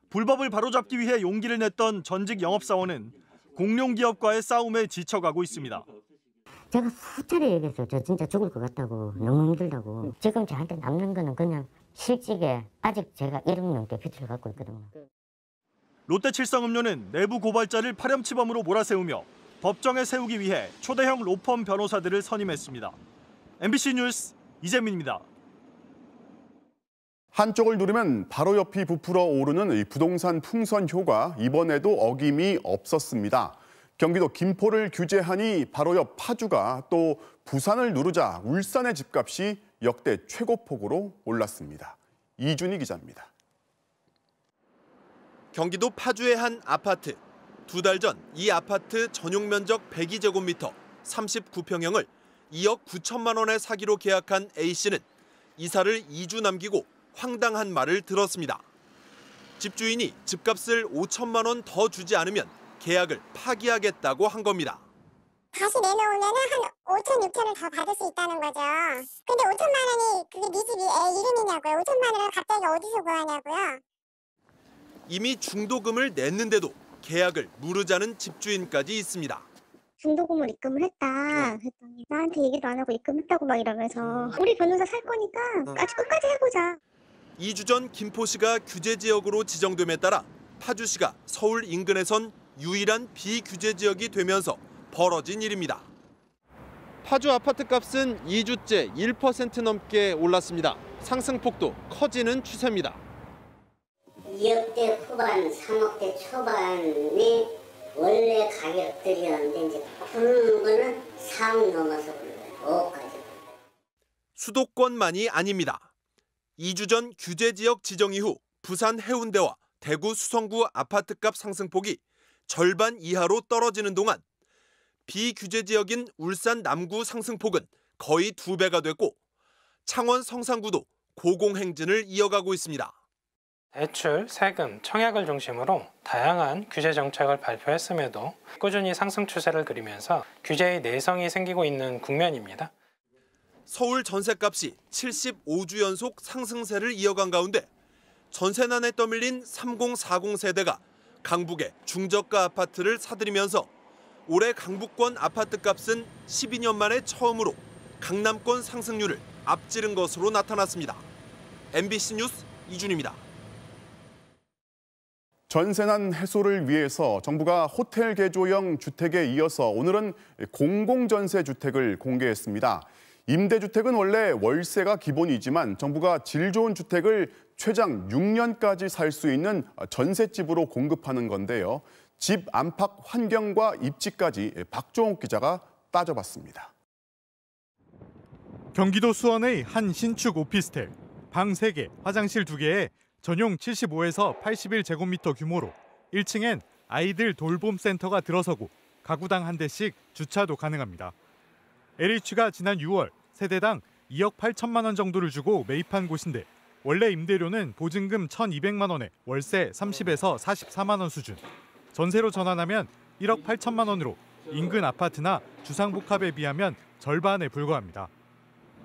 불법을 바로잡기 위해 용기를 냈던 전직 영업사원은 공룡기업과의 싸움에 지쳐가고 있습니다. 제가 수차례 얘기했어요. 저 진짜 죽을 것 같다고. 너무 힘들다고. 지금 저한테 남는 거는 그냥 실직에 아직 제가 1억 넘게 빚을 갖고 있거든요. 롯데칠성음료는 내부 고발자를 파렴치범으로 몰아세우며 법정에 세우기 위해 초대형 로펌 변호사들을 선임했습니다. MBC 뉴스 이재민입니다. 한쪽을 누르면 바로 옆이 부풀어 오르는 이 부동산 풍선 효과, 이번에도 어김이 없었습니다. 경기도 김포를 규제하니 바로 옆 파주가 또 부산을 누르자 울산의 집값이 역대 최고폭으로 올랐습니다. 이준희 기자입니다. 경기도 파주의 한 아파트. 두 달 전 이 아파트 전용 면적 102제곱미터 39평형을 2억 9천만 원에 사기로 계약한 A씨는 이사를 2주 남기고 황당한 말을 들었습니다. 집주인이 집값을 5천만 원 더 주지 않으면 계약을 파기하겠다고 한 겁니다. 다시 내놓으면 한 5천, 6천을 더 받을 수 있다는 거죠. 근데 5천만 원이 그게 네 집이 애 이름이냐고요. 5천만 원을 갑자기 어디서 구하냐고요. 이미 중도금을 냈는데도 계약을 무르자는 집주인까지 있습니다. 중도금을 입금을 했다. 그랬더니 나한테 얘기도 안 하고 입금했다고 막 이러면서 우리 변호사 살 거니까 아주 끝까지 해보자. 2주 전 김포시가 규제지역으로 지정됨에 따라 파주시가 서울 인근에선 유일한 비규제 지역이 되면서 벌어진 일입니다. 파주 아파트값은 2주째 1% 넘게 올랐습니다. 상승폭도 커지는 추세입니다. 2억대 후반, 3억대 초반이 원래 가격들이었는데 이제 부르는 거는 4억 넘어서 불러요. 5억까지. 수도권만이 아닙니다. 2주 전 규제지역 지정 이후 부산 해운대와 대구 수성구 아파트값 상승폭이 절반 이하로 떨어지는 동안 비규제 지역인 울산 남구 상승폭은 거의 2배가 됐고 창원 성산구도 고공행진을 이어가고 있습니다. 대출, 세금, 청약을 중심으로 다양한 규제 정책을 발표했음에도 꾸준히 상승 추세를 그리면서 규제의 내성이 생기고 있는 국면입니다. 서울 전셋값이 75주 연속 상승세를 이어간 가운데 전세난에 떠밀린 3040 세대가 강북의 중저가 아파트를 사들이면서 올해 강북권 아파트값은 12년 만에 처음으로 강남권 상승률을 앞지른 것으로 나타났습니다. MBC 뉴스 이준입니다. 전세난 해소를 위해서 정부가 호텔 개조형 주택에 이어서 오늘은 공공전세 주택을 공개했습니다. 임대주택은 원래 월세가 기본이지만 정부가 질 좋은 주택을 최장 6년까지 살 수 있는 전셋집으로 공급하는 건데요. 집 안팎 환경과 입지까지 박종욱 기자가 따져봤습니다. 경기도 수원의 한 신축 오피스텔, 방 3개, 화장실 2개에 전용 75에서 81제곱미터 규모로 1층엔 아이들 돌봄 센터가 들어서고 가구당 한 대씩 주차도 가능합니다. LH가 지난 6월 세대당 2억 8천만 원 정도를 주고 매입한 곳인데 원래 임대료는 보증금 1,200만 원에 월세 30에서 44만 원 수준. 전세로 전환하면 1억 8천만 원으로 인근 아파트나 주상복합에 비하면 절반에 불과합니다.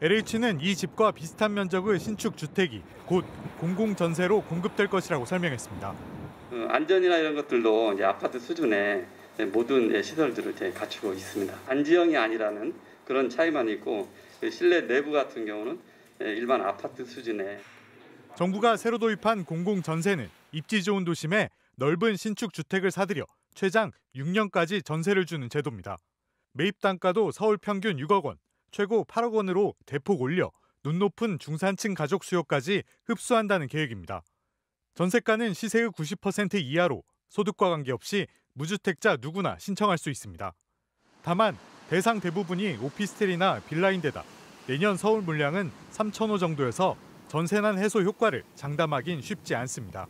LH는 이 집과 비슷한 면적의 신축 주택이 곧 공공전세로 공급될 것이라고 설명했습니다. 안전이나 이런 것들도 이제 아파트 수준의 모든 시설들을 갖추고 있습니다. 단지형이 아니라는 그런 차이만 있고 실내 내부 같은 경우는 일반 아파트 수준의. 정부가 새로 도입한 공공전세는 입지 좋은 도심에 넓은 신축 주택을 사들여 최장 6년까지 전세를 주는 제도입니다. 매입 단가도 서울 평균 6억 원, 최고 8억 원으로 대폭 올려 눈 높은 중산층 가족 수요까지 흡수한다는 계획입니다. 전세가는 시세의 90% 이하로 소득과 관계없이 무주택자 누구나 신청할 수 있습니다. 다만 대상 대부분이 오피스텔이나 빌라인데다 내년 서울 물량은 3,000호 정도여서 전세난 해소 효과를 장담하긴 쉽지 않습니다.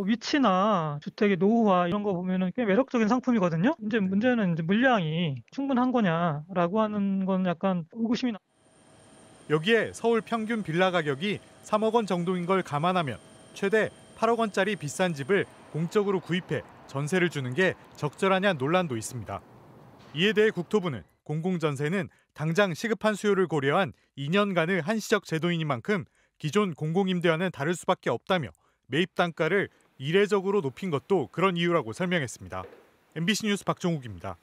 위치나 주택의 노후화 이런 거 보면은 꽤 매력적인 상품이거든요. 이제 문제는 물량이 충분한 거냐라고 하는 건 약간 의구심이 나. 여기에 서울 평균 빌라 가격이 3억 원 정도인 걸 감안하면 최대 8억 원짜리 비싼 집을 공적으로 구입해 전세를 주는 게 적절하냐 논란도 있습니다. 이에 대해 국토부는 공공전세는 당장 시급한 수요를 고려한 2년간의 한시적 제도이니만큼 기존 공공임대와는 다를 수밖에 없다며 매입 단가를 이례적으로 높인 것도 그런 이유라고 설명했습니다. MBC 뉴스 박종욱입니다.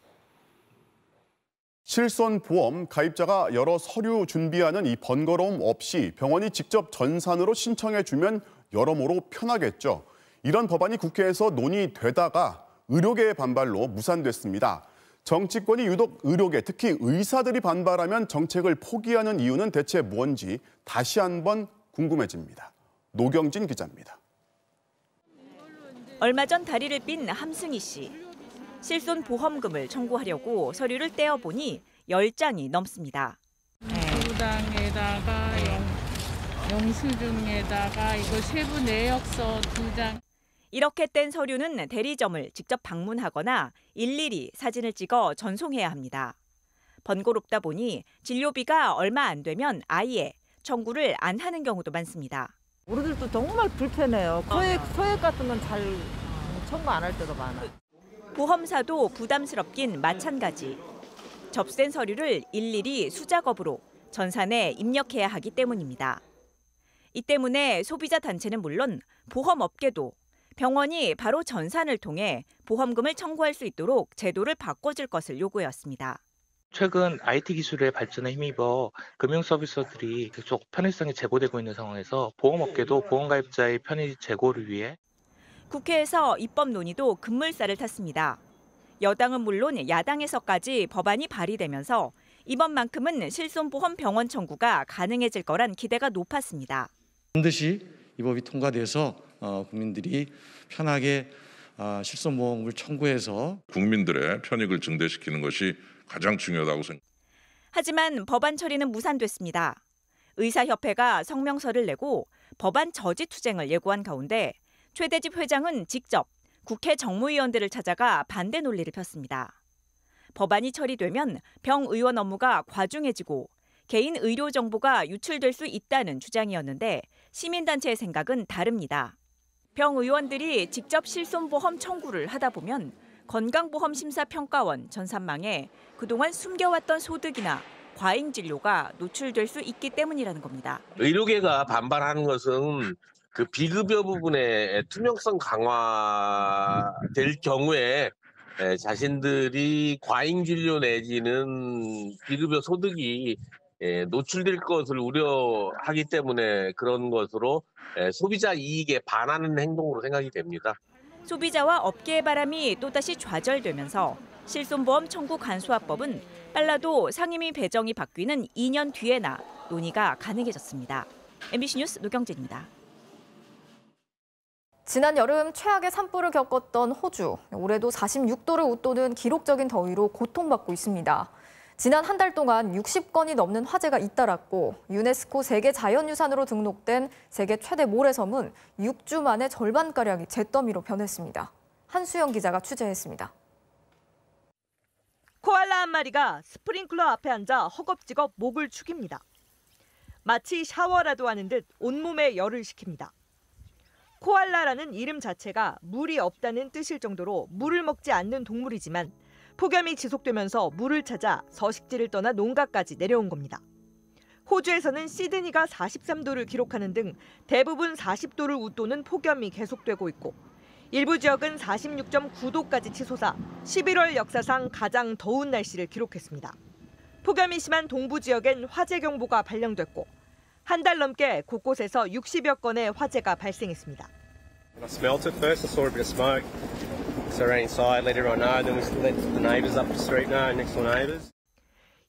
실손보험 가입자가 여러 서류 준비하는 이 번거로움 없이 병원이 직접 전산으로 신청해주면 여러모로 편하겠죠. 이런 법안이 국회에서 논의되다가 의료계의 반발로 무산됐습니다. 정치권이 유독 의료계, 특히 의사들이 반발하면 정책을 포기하는 이유는 대체 뭔지 다시 한번 궁금해집니다. 노경진 기자입니다. 얼마 전 다리를 삔 함승희 씨. 실손보험금을 청구하려고 서류를 떼어보니 10장이 넘습니다. 부당에다가 영수증에다가 이거 세부 내역서 2장. 이렇게 뗀 서류는 대리점을 직접 방문하거나 일일이 사진을 찍어 전송해야 합니다. 번거롭다 보니 진료비가 얼마 안 되면 아예 청구를 안 하는 경우도 많습니다. 우리들도 정말 불편해요. 소액 같은 건 잘 청구 안 할 때도 많아요. 보험사도 부담스럽긴 마찬가지. 접수된 서류를 일일이 수작업으로 전산에 입력해야 하기 때문입니다. 이 때문에 소비자 단체는 물론 보험업계도 병원이 바로 전산을 통해 보험금을 청구할 수 있도록 제도를 바꿔줄 것을 요구해왔습니다. 최근 IT 기술의 발전에 힘입어 금융 서비스들이 계속 편의성이 제고되고 있는 상황에서 보험업계도 보험가입자의 편의 제고를 위해 국회에서 입법 논의도 급물살을 탔습니다. 여당은 물론 야당에서까지 법안이 발의되면서 이번만큼은 실손보험 병원 청구가 가능해질 거란 기대가 높았습니다. 반드시 이 법이 통과돼서 국민들이 편하게 실손보험을 청구해서 국민들의 편익을 증대시키는 것이 가장 중요하다고 생각합니다. 하지만 법안 처리는 무산됐습니다. 의사협회가 성명서를 내고 법안 저지 투쟁을 예고한 가운데 최대집 회장은 직접 국회 정무위원들을 찾아가 반대 논리를 폈습니다. 법안이 처리되면 병의원 업무가 과중해지고 개인 의료 정보가 유출될 수 있다는 주장이었는데 시민단체의 생각은 다릅니다. 병의원들이 직접 실손보험 청구를 하다 보면 건강보험심사평가원 전산망에 그동안 숨겨왔던 소득이나 과잉 진료가 노출될 수 있기 때문이라는 겁니다. 의료계가 반발하는 것은 그 비급여 부분의 투명성 강화될 경우에 자신들이 과잉 진료 내지는 비급여 소득이 노출될 것을 우려하기 때문에 그런 것으로 소비자 이익에 반하는 행동으로 생각이 됩니다. 소비자와 업계의 바람이 또다시 좌절되면서 실손보험 청구 간소화법은 빨라도 상임위 배정이 바뀌는 2년 뒤에나 논의가 가능해졌습니다. MBC 뉴스 노경재입니다. 지난 여름 최악의 산불을 겪었던 호주. 올해도 46도를 웃도는 기록적인 더위로 고통받고 있습니다. 지난 한 달 동안 60건이 넘는 화재가 잇따랐고 유네스코 세계 자연유산으로 등록된 세계 최대 모래섬은 6주 만에 절반가량이 잿더미로 변했습니다. 한수영 기자가 취재했습니다. 코알라 한 마리가 스프링클러 앞에 앉아 허겁지겁 목을 축입니다. 마치 샤워라도 하는 듯 온몸에 열을 식힙니다. 코알라라는 이름 자체가 물이 없다는 뜻일 정도로 물을 먹지 않는 동물이지만 폭염이 지속되면서 물을 찾아 서식지를 떠나 농가까지 내려온 겁니다. 호주에서는 시드니가 43도를 기록하는 등 대부분 40도를 웃도는 폭염이 계속되고 있고 일부 지역은 46.9도까지 치솟아 11월 역사상 가장 더운 날씨를 기록했습니다. 폭염이 심한 동부 지역엔 화재 경보가 발령됐고 한 달 넘게 곳곳에서 60여 건의 화재가 발생했습니다. I smelt it first. I saw a bit of smoke. So I ran inside, let everyone know. Then we let the neighbours up the street know, next door neighbours.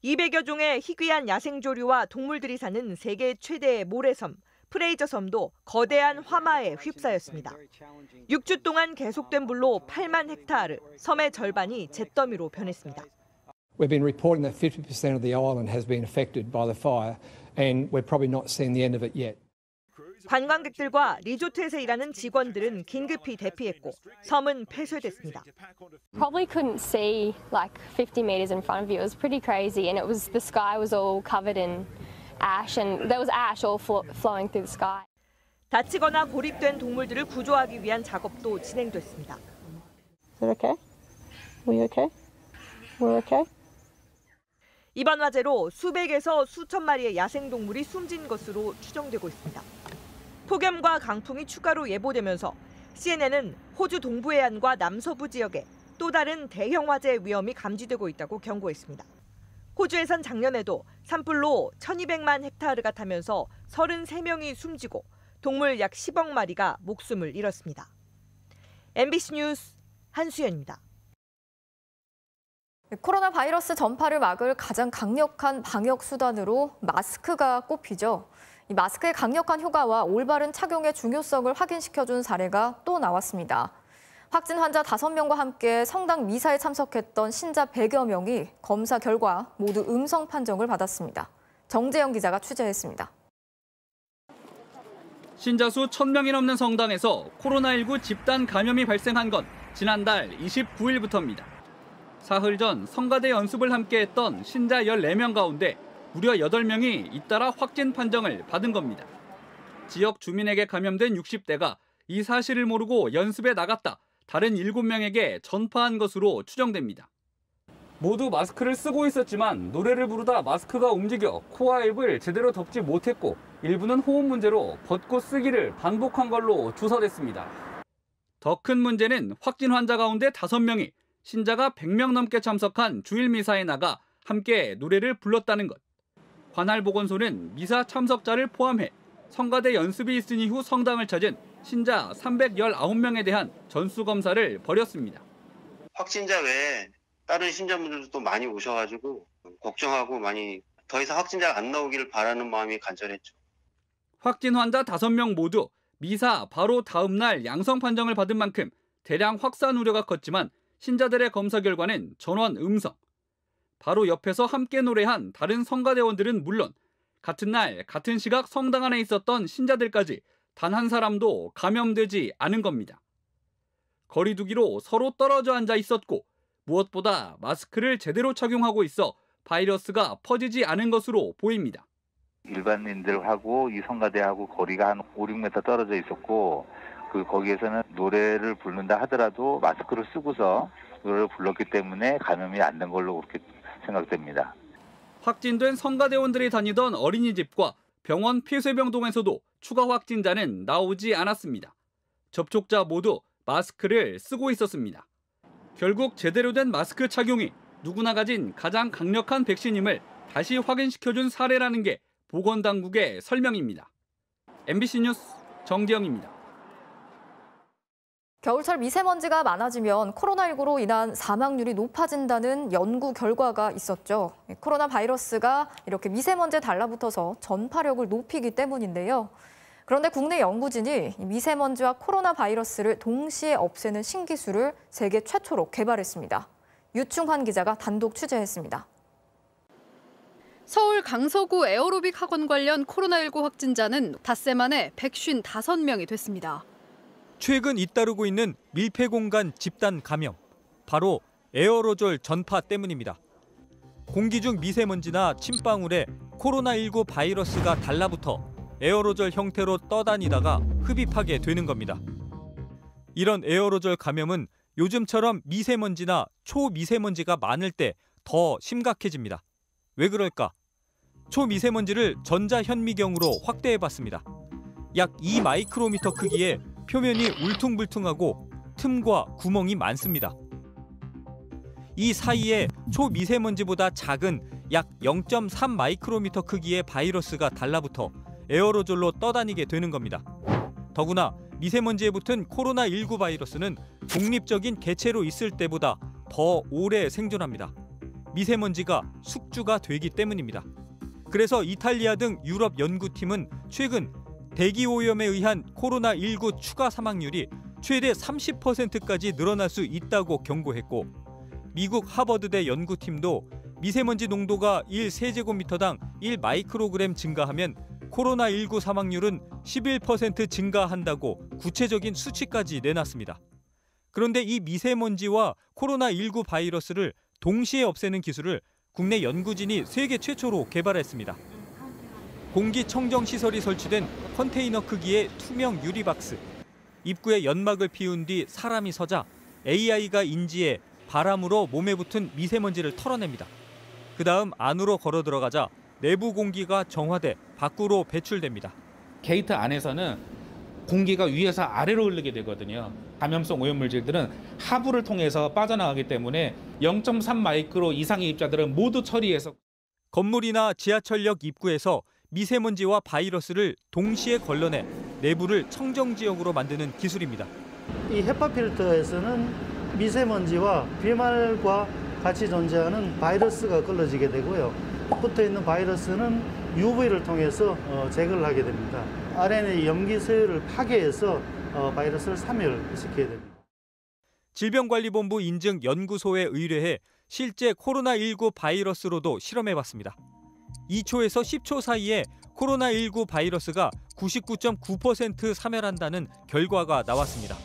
200여 종의 희귀한 야생조류와 동물들이 사는 세계 최대의 모래섬, 프레이저 섬도 거대한 화마에 휩싸였습니다. 6주 동안 계속된 불로 8만 헥타르, 섬의 절반이 잿더미로 변했습니다. We've been reporting that 50% of the island has been affected by the fire, and we're probably not seeing the end of it yet. 관광객들과 리조트에서 일하는 직원들은 긴급히 대피했고 섬은 폐쇄됐습니다. Probably couldn't see like 50 meters in front of you. It was pretty crazy, and the sky was all covered in ash, and there was ash all flowing through the sky. 다치거나 고립된 동물들을 구조하기 위한 작업도 진행됐습니다. Is it okay? Were you okay? We're okay? 이번 화재로 수백에서 수천 마리의 야생동물이 숨진 것으로 추정되고 있습니다. 폭염과 강풍이 추가로 예보되면서 CNN은 호주 동부 해안과 남서부 지역에 또 다른 대형 화재의 위험이 감지되고 있다고 경고했습니다. 호주에선 작년에도 산불로 1200만 헥타르가 타면서 33명이 숨지고 동물 약 10억 마리가 목숨을 잃었습니다. MBC 뉴스 한수연입니다. 코로나 바이러스 전파를 막을 가장 강력한 방역 수단으로 마스크가 꼽히죠. 이 마스크의 강력한 효과와 올바른 착용의 중요성을 확인시켜준 사례가 또 나왔습니다. 확진 환자 5명과 함께 성당 미사에 참석했던 신자 100여 명이 검사 결과 모두 음성 판정을 받았습니다. 정재영 기자가 취재했습니다. 신자 수 1,000명이 넘는 성당에서 코로나19 집단 감염이 발생한 건 지난달 29일부터입니다. 사흘 전 성가대 연습을 함께했던 신자 14명 가운데 무려 8명이 잇따라 확진 판정을 받은 겁니다. 지역 주민에게 감염된 60대가 이 사실을 모르고 연습에 나갔다 다른 7명에게 전파한 것으로 추정됩니다. 모두 마스크를 쓰고 있었지만 노래를 부르다 마스크가 움직여 코와 입을 제대로 덮지 못했고 일부는 호흡 문제로 벗고 쓰기를 반복한 걸로 조사됐습니다. 더 큰 문제는 확진 환자 가운데 5명이 신자가 100명 넘게 참석한 주일 미사에 나가 함께 노래를 불렀다는 것. 관할보건소는 미사 참석자를 포함해 성가대 연습이 있은 이후 성당을 찾은 신자 319명에 대한 전수검사를 벌였습니다. 확진자 외에 다른 신자분들도 또 많이 오셔가지고 걱정하고 많이 더 이상 확진자가 안 나오기를 바라는 마음이 간절했죠. 확진 환자 5명 모두 미사 바로 다음 날 양성 판정을 받은 만큼 대량 확산 우려가 컸지만 신자들의 검사 결과는 전원 음성. 바로 옆에서 함께 노래한 다른 성가대원들은 물론 같은 날 같은 시각 성당 안에 있었던 신자들까지 단 한 사람도 감염되지 않은 겁니다. 거리 두기로 서로 떨어져 앉아 있었고 무엇보다 마스크를 제대로 착용하고 있어 바이러스가 퍼지지 않은 것으로 보입니다. 일반인들하고 이 성가대하고 거리가 한 5, 6m 떨어져 있었고 거기에서는 노래를 부른다 하더라도 마스크를 쓰고서 노래를 불렀기 때문에 감염이 안 된 걸로 그렇게 생각됩니다. 확진된 성가대원들이 다니던 어린이집과 병원 폐쇄병동에서도 추가 확진자는 나오지 않았습니다. 접촉자 모두 마스크를 쓰고 있었습니다. 결국 제대로 된 마스크 착용이 누구나 가진 가장 강력한 백신임을 다시 확인시켜준 사례라는 게 보건당국의 설명입니다. MBC 뉴스 정기영입니다. 겨울철 미세먼지가 많아지면 코로나19로 인한 사망률이 높아진다는 연구 결과가 있었죠. 코로나 바이러스가 이렇게 미세먼지에 달라붙어서 전파력을 높이기 때문인데요. 그런데 국내 연구진이 미세먼지와 코로나 바이러스를 동시에 없애는 신기술을 세계 최초로 개발했습니다. 유충환 기자가 단독 취재했습니다. 서울 강서구 에어로빅 학원 관련 코로나19 확진자는 닷새 만에 155명이 됐습니다. 최근 잇따르고 있는 밀폐 공간 집단 감염, 바로 에어로졸 전파 때문입니다. 공기 중 미세먼지나 침방울에 코로나19 바이러스가 달라붙어 에어로졸 형태로 떠다니다가 흡입하게 되는 겁니다. 이런 에어로졸 감염은 요즘처럼 미세먼지나 초미세먼지가 많을 때 더 심각해집니다. 왜 그럴까? 초미세먼지를 전자현미경으로 확대해봤습니다. 약 2마이크로미터 크기의 표면이 울퉁불퉁하고 틈과 구멍이 많습니다. 이 사이에 초미세먼지보다 작은 약 0.3 마이크로미터 크기의 바이러스가 달라붙어 에어로졸로 떠다니게 되는 겁니다. 더구나 미세먼지에 붙은 코로나19 바이러스는 독립적인 개체로 있을 때보다 더 오래 생존합니다. 미세먼지가 숙주가 되기 때문입니다. 그래서 이탈리아 등 유럽 연구팀은 최근 대기오염에 의한 코로나19 추가 사망률이 최대 30%까지 늘어날 수 있다고 경고했고, 미국 하버드대 연구팀도 미세먼지 농도가 1세제곱미터당 1마이크로그램 증가하면 코로나19 사망률은 11% 증가한다고 구체적인 수치까지 내놨습니다. 그런데 이 미세먼지와 코로나19 바이러스를 동시에 없애는 기술을 국내 연구진이 세계 최초로 개발했습니다. 공기청정 시설이 설치된 컨테이너 크기의 투명 유리박스. 입구에 연막을 피운 뒤 사람이 서자 AI가 인지해 바람으로 몸에 붙은 미세먼지를 털어냅니다. 그 다음 안으로 걸어 들어가자 내부 공기가 정화돼 밖으로 배출됩니다. 게이트 안에서는 공기가 위에서 아래로 흐르게 되거든요. 감염성 오염물질들은 하부를 통해서 빠져나가기 때문에 0.3 마이크로 이상의 입자들은 모두 처리해서 건물이나 지하철역 입구에서 미세먼지와 바이러스를 동시에 걸러내 내부를 청정 지역으로 만드는 기술입니다. 이 헤파 필터에서는 미세먼지와 비말과 같이 존재하는 바이러스가 걸러지게 되고요. 붙어 있는 바이러스는 UV를 통해서 제거를 하게 됩니다. RNA 염기 서열을 파괴해서 바이러스를 사멸시켜야 됩니다. 질병관리본부 인증 연구소에 의뢰해 실제 코로나19 바이러스로도 실험해봤습니다. 2초에서 10초 사이에 코로나19 바이러스가 99.9% 사멸한다는 결과가 나왔습니다.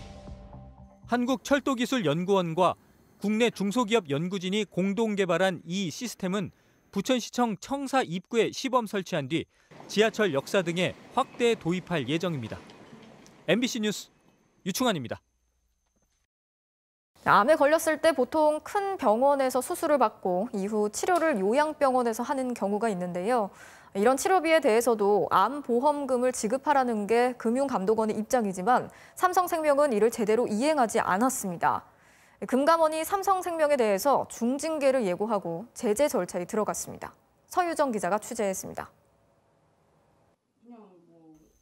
한국철도기술연구원과 국내 중소기업 연구진이 공동 개발한 이 시스템은 부천시청 청사 입구에 시범 설치한 뒤 지하철 역사 등에 확대 도입할 예정입니다. MBC 뉴스 유충환입니다. 암에 걸렸을 때 보통 큰 병원에서 수술을 받고 이후 치료를 요양병원에서 하는 경우가 있는데요. 이런 치료비에 대해서도 암보험금을 지급하라는 게 금융감독원의 입장이지만 삼성생명은 이를 제대로 이행하지 않았습니다. 금감원이 삼성생명에 대해서 중징계를 예고하고 제재 절차에 들어갔습니다. 서유정 기자가 취재했습니다.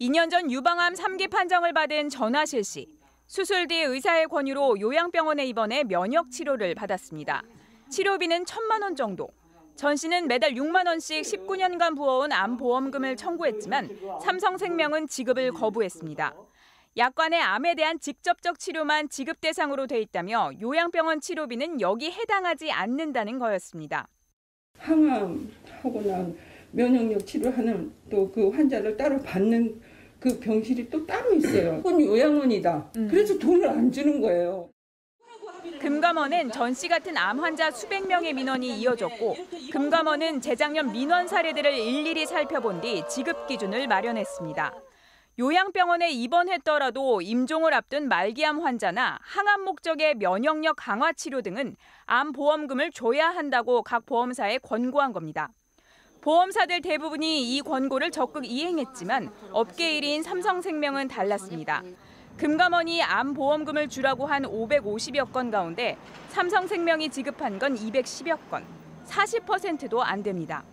2년 전 유방암 3기 판정을 받은 전하실 씨. 수술 뒤 의사의 권유로 요양병원에 입원해 면역 치료를 받았습니다. 치료비는 1,000만 원 정도. 전 씨는 매달 6만 원씩 19년간 부어온 암보험금을 청구했지만 삼성생명은 지급을 거부했습니다. 약관에 암에 대한 직접적 치료만 지급 대상으로 돼 있다며 요양병원 치료비는 여기 해당하지 않는다는 거였습니다. 항암하고 난 면역력 치료하는 또 그 환자를 따로 받는 그 병실이 또 따로 있어요. 그건 요양원이다. 그래서 돈을 안 주는 거예요. 금감원은 전 씨 같은 암 환자 수백 명의 민원이 이어졌고 금감원은 재작년 민원 사례들을 일일이 살펴본 뒤 지급 기준을 마련했습니다. 요양병원에 입원했더라도 임종을 앞둔 말기암 환자나 항암 목적의 면역력 강화 치료 등은 암보험금을 줘야 한다고 각 보험사에 권고한 겁니다. 보험사들 대부분이 이 권고를 적극 이행했지만 업계 1위인 삼성생명은 달랐습니다. 금감원이 암보험금을 주라고 한 550여 건 가운데 삼성생명이 지급한 건 210여 건, 40%도 안 됩니다.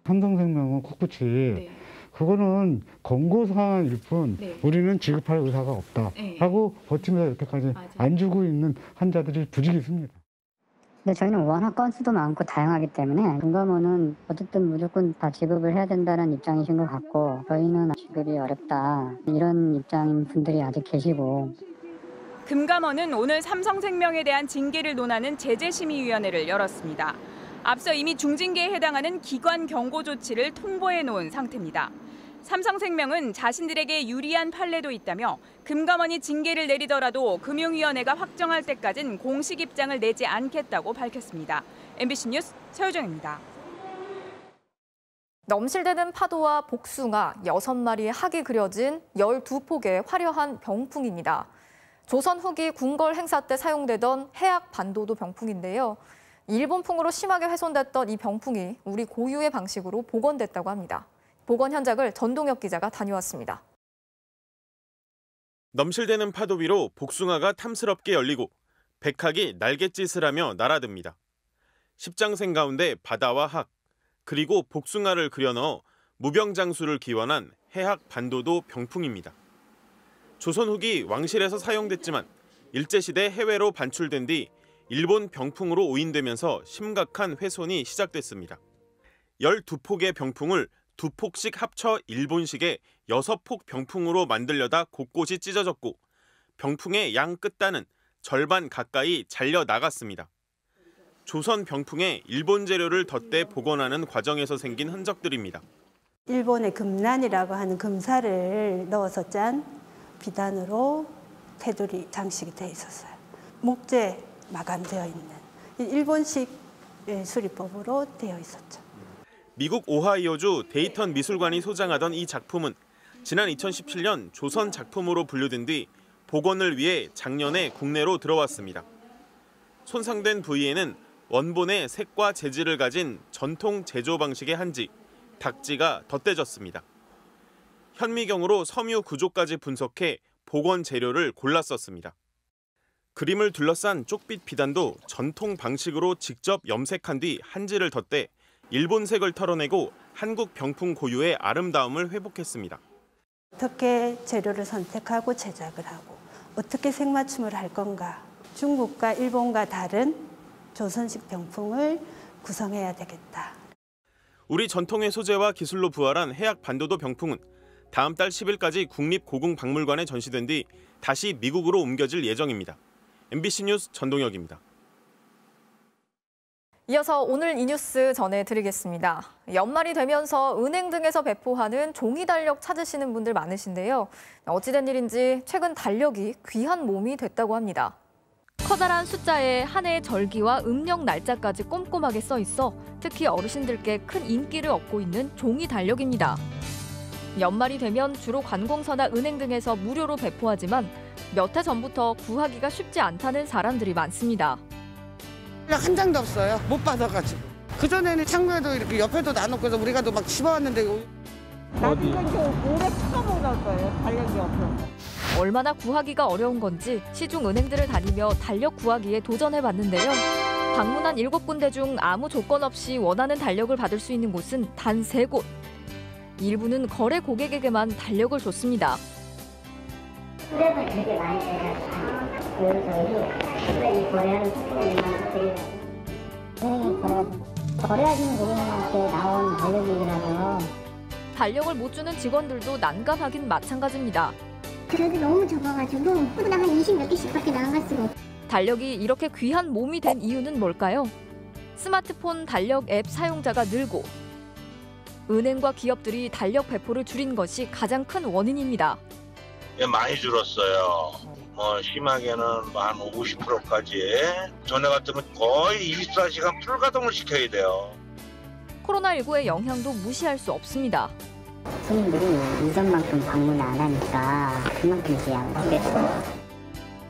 삼성생명은 꿋꿋이 그거는 권고사항일 뿐 우리는 지급할 의사가 없다 하고 버티면서 이렇게까지 안 주고 있는 환자들이 부지기 있습니다. 근데 저희는 워낙 건수도 많고 다양하기 때문에 금감원은 어쨌든 무조건 다 지급을 해야 된다는 입장이신 것 같고 저희는 지급이 어렵다 이런 입장인 분들이 아직 계시고 금감원은 오늘 삼성생명에 대한 징계를 논하는 제재심의위원회를 열었습니다. 앞서 이미 중징계에 해당하는 기관 경고 조치를 통보해 놓은 상태입니다. 삼성생명은 자신들에게 유리한 판례도 있다며 금감원이 징계를 내리더라도 금융위원회가 확정할 때까지는 공식 입장을 내지 않겠다고 밝혔습니다. MBC 뉴스 서유정입니다. 넘실대는 파도와 복숭아 6마리의 학이 그려진 12폭의 화려한 병풍입니다. 조선 후기 궁궐 행사 때 사용되던 해악 반도도 병풍인데요. 일본풍으로 심하게 훼손됐던 이 병풍이 우리 고유의 방식으로 복원됐다고 합니다. 복원 현장을 전동혁 기자가 다녀왔습니다. 넘실대는 파도 위로 복숭아가 탐스럽게 열리고 백학이 날갯짓을 하며 날아듭니다. 십장생 가운데 바다와 학, 그리고 복숭아를 그려넣어 무병장수를 기원한 해학 반도도 병풍입니다. 조선 후기 왕실에서 사용됐지만 일제시대 해외로 반출된 뒤 일본 병풍으로 오인되면서 심각한 훼손이 시작됐습니다. 12폭의 병풍을 2폭씩 합쳐 일본식의 6폭 병풍으로 만들려다 곳곳이 찢어졌고 병풍의 양 끝단은 절반 가까이 잘려 나갔습니다. 조선 병풍에 일본 재료를 덧대 복원하는 과정에서 생긴 흔적들입니다. 일본의 금란이라고 하는 금살을 넣어서 짠 비단으로 테두리 장식이 되어 있었어요. 목재 마감되어 있는 일본식 수리법으로 되어 있었죠. 미국 오하이오주 데이턴 미술관이 소장하던 이 작품은 지난 2017년 조선 작품으로 분류된 뒤 복원을 위해 작년에 국내로 들어왔습니다. 손상된 부위에는 원본의 색과 재질을 가진 전통 제조 방식의 한지, 닭지가 덧대졌습니다. 현미경으로 섬유 구조까지 분석해 복원 재료를 골라 썼습니다. 그림을 둘러싼 쪽빛 비단도 전통 방식으로 직접 염색한 뒤 한지를 덧대 일본색을 털어내고 한국 병풍 고유의 아름다움을 회복했습니다. 어떻게 재료를 선택하고 제작을 하고 어떻게 색맞춤을 할 건가. 중국과 일본과 다른 조선식 병풍을 구성해야 되겠다. 우리 전통의 소재와 기술로 부활한 해악 반도도 병풍은 다음 달 10일까지 국립고궁박물관에 전시된 뒤 다시 미국으로 옮겨질 예정입니다. MBC 뉴스 전동혁입니다. 이어서 오늘 이 뉴스 전해드리겠습니다. 연말이 되면서 은행 등에서 배포하는 종이 달력 찾으시는 분들 많으신데요. 어찌된 일인지 최근 달력이 귀한 몸이 됐다고 합니다. 커다란 숫자에 한 해의 절기와 음력 날짜까지 꼼꼼하게 써 있어 특히 어르신들께 큰 인기를 얻고 있는 종이 달력입니다. 연말이 되면 주로 관공서나 은행 등에서 무료로 배포하지만 몇 해 전부터 구하기가 쉽지 않다는 사람들이 많습니다. 한 장도 없어요. 못 받아가지고. 그전에는 창고에도 이렇게 옆에도 놔놓고 해서 우리가 또 막 집어왔는데. 어디? 올해 처음 올 거예요. 달력이 없어. 얼마나 구하기가 어려운 건지 시중 은행들을 다니며 달력 구하기에 도전해봤는데요. 방문한 7군데 중 아무 조건 없이 원하는 달력을 받을 수 있는 곳은 단 3곳. 일부는 거래 고객에게만 달력을 줬습니다. 수량을 되게 많이 돼가지고 저희 거래하는 소품들이 거래하시는 고객님한테 나온 달력이라서 달력을 못 주는 직원들도 난감하긴 마찬가지입니다. 그래도 너무 적어가지고 하루당 한 20몇 개씩밖에 나갈 수가 없어요. 달력이 이렇게 귀한 몸이 된 이유는 뭘까요? 스마트폰 달력 앱 사용자가 늘고 은행과 기업들이 달력 배포를 줄인 것이 가장 큰 원인입니다. 많이 줄었어요. 심하게는 한 50%까지. 전에 같으면 거의 24시간 풀가동을 시켜야 돼요. 코로나19의 영향도 무시할 수 없습니다. 손님들이 이전만큼 방문 안 하니까 그만큼 제약됐어요.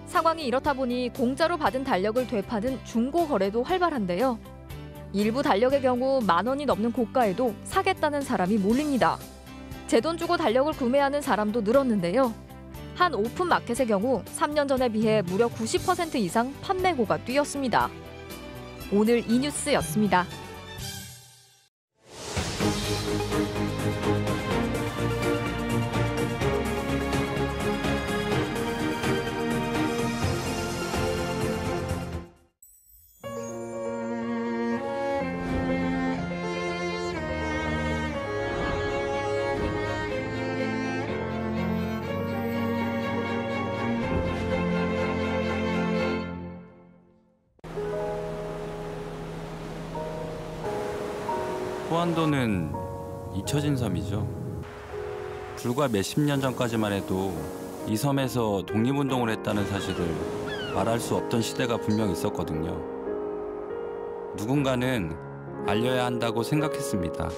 상황이 이렇다 보니 공짜로 받은 달력을 되파는 중고 거래도 활발한데요. 일부 달력의 경우 10,000원이 넘는 고가에도 사겠다는 사람이 몰립니다. 제 돈 주고 달력을 구매하는 사람도 늘었는데요. 한 오픈마켓의 경우 3년 전에 비해 무려 90% 이상 판매고가 뛰었습니다. 오늘 이 뉴스였습니다. 포안도는 잊혀진 섬이죠. 불과 몇십 년 전까지만 해도 이 섬에서 독립운동을 했다는 사실을 말할 수 없던 시대가 분명 있었거든요. 누군가는 알려야 한다고 생각했습니다.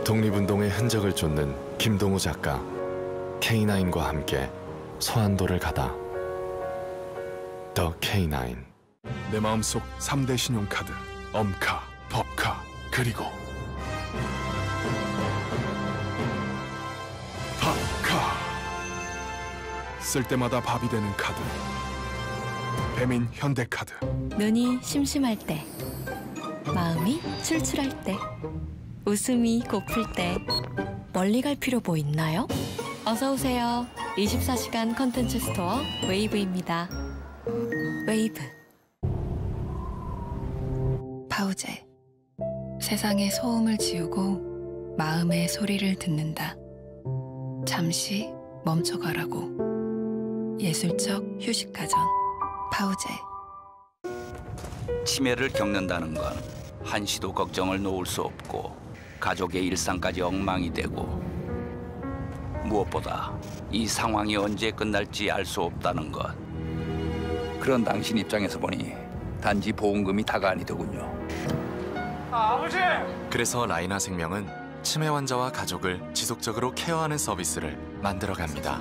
독립운동의 흔적을 쫓는 김동우 작가, K9과 함께 서안도를 가다. 더 K9. 내 마음속 3대 신용카드, 엄카, 법카, 그리고 밥카. 쓸 때마다 밥이 되는 카드. 배민 현대카드. 눈이 심심할 때, 마음이 출출할 때, 웃음이 고플 때 멀리 갈 필요 뭐 있나요? 어서 오세요. 24시간 컨텐츠 스토어 웨이브입니다. 웨이브. 파우제. 세상의 소음을 지우고 마음의 소리를 듣는다. 잠시 멈춰가라고. 예술적 휴식가전. 파우제. 치매를 겪는다는 건 한시도 걱정을 놓을 수 없고 가족의 일상까지 엉망이 되고 무엇보다 이 상황이 언제 끝날지 알 수 없다는 것. 그런 당신 입장에서 보니 단지 보험금이 다가 아니더군요. 아버지! 그래서 라이나 생명은 치매 환자와 가족을 지속적으로 케어하는 서비스를 만들어갑니다.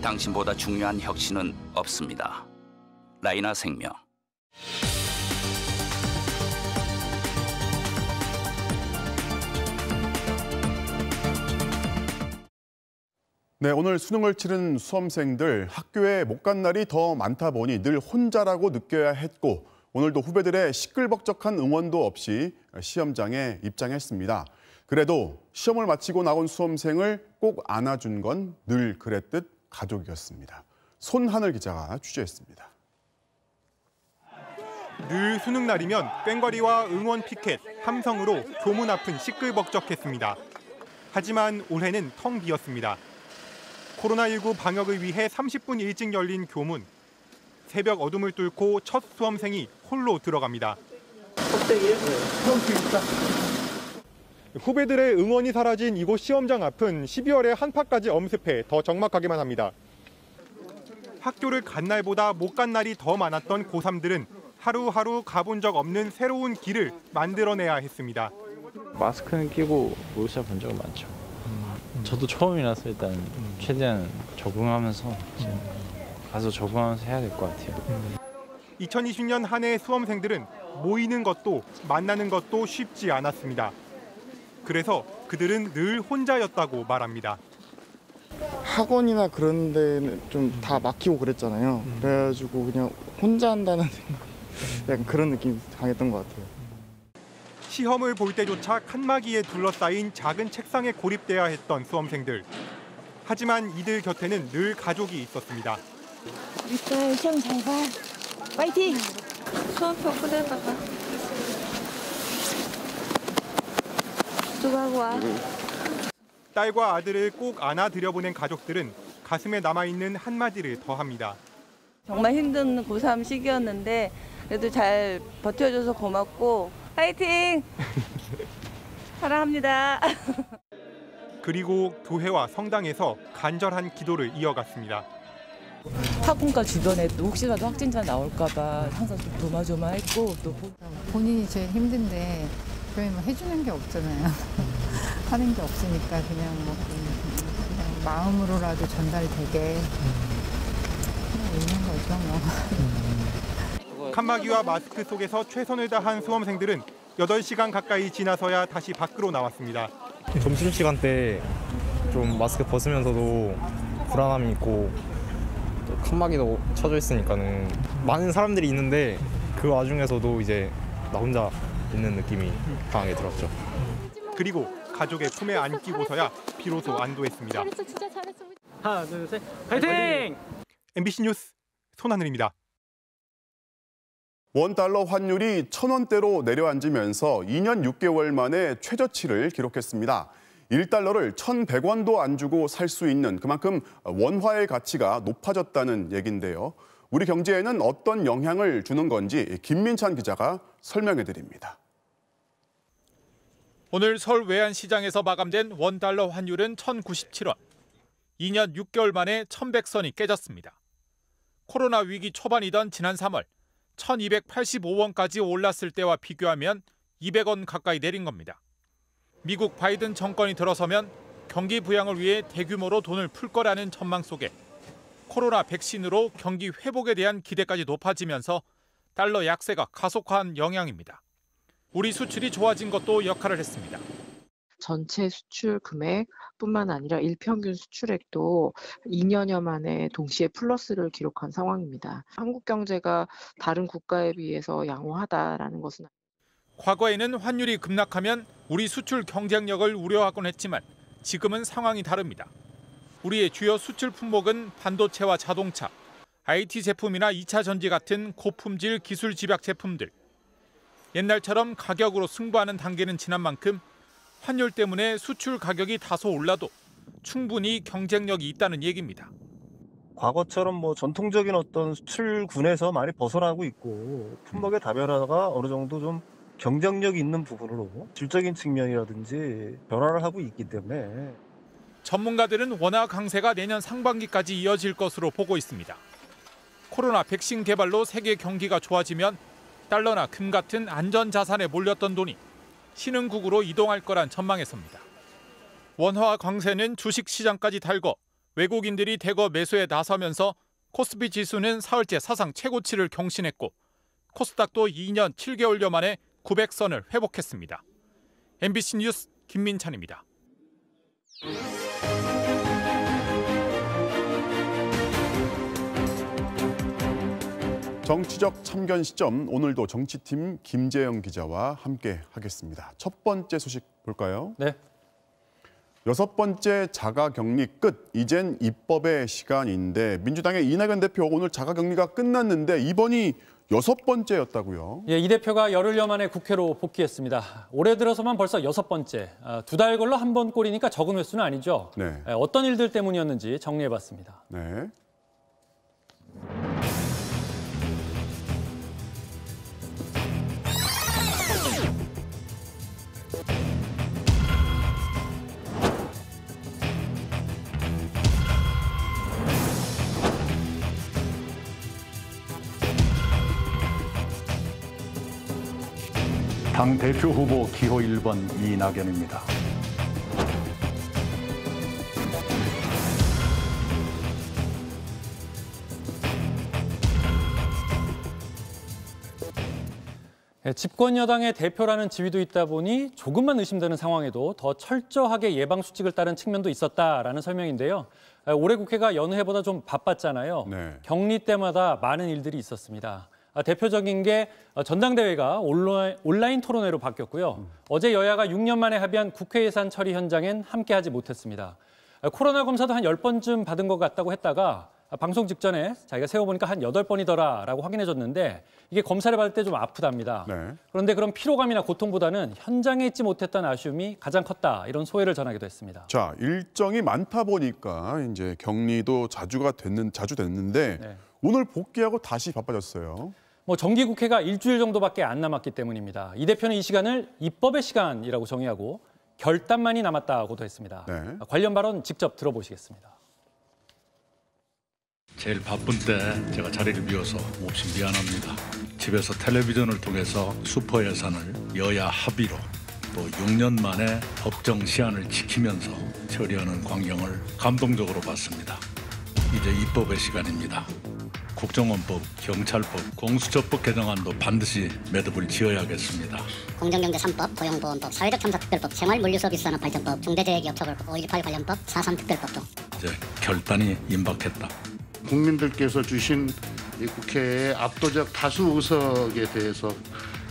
당신보다 중요한 혁신은 없습니다. 라이나 생명. 네, 오늘 수능을 치른 수험생들 학교에 못 간 날이 더 많다 보니 늘 혼자라고 느껴야 했고 오늘도 후배들의 시끌벅적한 응원도 없이 시험장에 입장했습니다. 그래도 시험을 마치고 나온 수험생을 꼭 안아준 건 늘 그랬듯 가족이었습니다. 손하늘 기자가 취재했습니다. 늘 수능 날이면 꽹과리와 응원 피켓, 함성으로 교문 앞은 시끌벅적했습니다. 하지만 올해는 텅 비었습니다. 코로나19 방역을 위해 30분 일찍 열린 교문. 새벽 어둠을 뚫고 첫 수험생이 홀로 들어갑니다. 껍데기에 펌프 있다. 후배들의 응원이 사라진 이곳 시험장 앞은 12월에 한파까지 엄습해 더 적막하기만 합니다. 학교를 간 날보다 못 간 날이 더 많았던 고3들은 하루하루 가본 적 없는 새로운 길을 만들어내야 했습니다. 마스크는 끼고 못 시작한 적은 많죠. 저도 처음이라서 일단 최대한 적응하면서 가서 적응하면서 해야 될 것 같아요. 2020년 한 해 수험생들은 모이는 것도 만나는 것도 쉽지 않았습니다. 그래서 그들은 늘 혼자였다고 말합니다. 학원이나 그런 데는 좀 다 막히고 그랬잖아요. 그래가지고 그냥 혼자 한다는 약간 그런 느낌이 강했던 것 같아요. 시험을 볼 때조차 칸막이에 둘러싸인 작은 책상에 고립돼야 했던 수험생들. 하지만 이들 곁에는 늘 가족이 있었습니다. 일단 시험 잘 봐. 파이팅! 수험표 꺼내봐봐. 수고하고 와. 딸과 아들을 꼭 안아들여 보낸 가족들은 가슴에 남아있는 한마디를 더합니다. 정말 힘든 고3 시기였는데 그래도 잘 버텨줘서 고맙고 파이팅! 사랑합니다. 그리고 교회와 성당에서 간절한 기도를 이어갔습니다. 학원가 주변에 또 혹시라도 확진자 나올까봐 항상 좀 조마조마했고 또 본인이 제일 힘든데 저희 뭐 해주는 게 없잖아요. 하는 게 없으니까 그냥 그냥 마음으로라도 전달되게 있는 거죠 뭐. 칸막이와 마스크 속에서 최선을 다한 수험생들은 8시간 가까이 지나서야 다시 밖으로 나왔습니다. 점심시간 때 좀 마스크 벗으면서도 불안함이 있고 또 칸막이도 쳐져 있으니까는 많은 사람들이 있는데 그 와중에서도 이제 나 혼자 있는 느낌이 강하게 들었죠. 그리고 가족의 품에 안기고서야 비로소 안도했습니다. 하나, 둘, 셋, 파이팅! MBC 뉴스 손하늘입니다. 원달러 환율이 1,000원대로 내려앉으면서 2년 6개월 만에 최저치를 기록했습니다. 1달러를 1,100원도 안 주고 살 수 있는 그만큼 원화의 가치가 높아졌다는 얘긴데요. 우리 경제에는 어떤 영향을 주는 건지 김민찬 기자가 설명해 드립니다. 오늘 서울 외환시장에서 마감된 원달러 환율은 1,097원. 2년 6개월 만에 1,100선이 깨졌습니다. 코로나 위기 초반이던 지난 3월 1,285원까지 올랐을 때와 비교하면 200원 가까이 내린 겁니다. 미국 바이든 정권이 들어서면 경기 부양을 위해 대규모로 돈을 풀 거라는 전망 속에 코로나 백신으로 경기 회복에 대한 기대까지 높아지면서 달러 약세가 가속화한 영향입니다. 우리 수출이 좋아진 것도 역할을 했습니다. 전체 수출 금액뿐만 아니라 일평균 수출액도 2년여 만에 동시에 플러스를 기록한 상황입니다. 한국 경제가 다른 국가에 비해서 양호하다라는 것은 과거에는 환율이 급락하면 우리 수출 경쟁력을 우려하곤 했지만 지금은 상황이 다릅니다. 우리의 주요 수출 품목은 반도체와 자동차, IT 제품이나 2차 전지 같은 고품질 기술 집약 제품들. 옛날처럼 가격으로 승부하는 단계는 지난 만큼 환율 때문에 수출 가격이 다소 올라도 충분히 경쟁력이 있다는 얘기입니다. 과거처럼 뭐 전통적인 어떤 수출군에서 많이 벗어나고 있고 품목의 다변화가 어느 정도 좀 경쟁력이 있는 부분으로 질적인 측면이라든지 변화를 하고 있기 때문에 전문가들은 원화 강세가 내년 상반기까지 이어질 것으로 보고 있습니다. 코로나 백신 개발로 세계 경기가 좋아지면 달러나 금 같은 안전 자산에 몰렸던 돈이 신흥국으로 이동할 거란 전망에서입니다. 원화 강세는 주식 시장까지 달고 외국인들이 대거 매수에 나서면서 코스피 지수는 사흘째 사상 최고치를 경신했고 코스닥도 2년 7개월여 만에 900선을 회복했습니다. MBC 뉴스 김민찬입니다. 정치적 참견 시점, 오늘도 정치팀 김재영 기자와 함께 하겠습니다. 첫 번째 소식 볼까요? 네. 6번째 자가격리 끝, 이젠 입법의 시간인데 민주당의 이낙연 대표 오늘 자가격리가 끝났는데 이번이 6번째였다고요? 예, 이 대표가 열흘여 만에 국회로 복귀했습니다. 올해 들어서만 벌써 6번째, 2달 걸러 한 번 꼴이니까 적은 횟수는 아니죠. 네. 어떤 일들 때문이었는지 정리해봤습니다. 네. 당대표 후보 기호 1번 이낙연입니다. 집권 여당의 대표라는 지위도 있다 보니 조금만 의심되는 상황에도 더 철저하게 예방 수칙을 따른 측면도 있었다라는 설명인데요. 올해 국회가 여느 해보다 좀 바빴잖아요. 네. 격리 때마다 많은 일들이 있었습니다. 대표적인 게 전당대회가 온라인 토론회로 바뀌었고요. 어제 여야가 6년 만에 합의한 국회 예산 처리 현장엔 함께하지 못했습니다. 코로나 검사도 한 10번쯤 받은 것 같다고 했다가 방송 직전에 자기가 세어보니까 한 8번이더라라고 확인해줬는데 이게 검사를 받을 때 좀 아프답니다. 네. 그런데 그런 피로감이나 고통보다는 현장에 있지 못했다는 아쉬움이 가장 컸다. 이런 소회를 전하기도 했습니다. 자, 일정이 많다 보니까 이제 격리도 자주 됐는데 네. 오늘 복귀하고 다시 바빠졌어요. 정기국회가 일주일 정도밖에 안 남았기 때문입니다. 이 대표는 이 시간을 입법의 시간이라고 정의하고 결단만이 남았다고도 했습니다. 네. 관련 발언 직접 들어보시겠습니다. 제일 바쁜 때 제가 자리를 비워서 몹시 미안합니다. 집에서 텔레비전을 통해서 슈퍼 예산을 여야 합의로 또 6년 만에 법정 시한을 지키면서 처리하는 광경을 감동적으로 봤습니다. 이제 입법의 시간입니다. 국정원법, 경찰법, 공수처법 개정안도 반드시 매듭을 지어야겠습니다. 공정경제 3법, 고용보험법, 사회적 탐사 특별법, 생활물류서비스산업 발전법, 중대재해기업처벌법, 5.18 관련법, 4.3 특별법 등 이제 결단이 임박했다. 국민들께서 주신 이 국회의 압도적 다수 의석에 대해서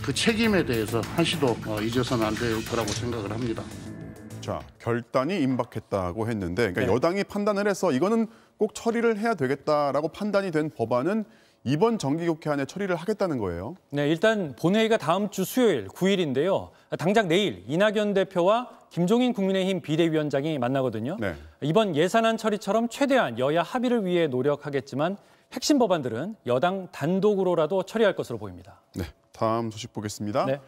그 책임에 대해서 한시도 잊어서는 안 될 거라고 생각을 합니다. 자, 결단이 임박했다고 했는데 그러니까 네. 여당이 판단을 해서 이거는 꼭 처리를 해야 되겠다라고 판단이 된 법안은 이번 정기국회 안에 처리를 하겠다는 거예요. 네, 일단 본회의가 다음 주 수요일 9일인데요. 당장 내일 이낙연 대표와 김종인 국민의힘 비대위원장이 만나거든요. 네. 이번 예산안 처리처럼 최대한 여야 합의를 위해 노력하겠지만 핵심 법안들은 여당 단독으로라도 처리할 것으로 보입니다. 네, 다음 소식 보겠습니다. 네.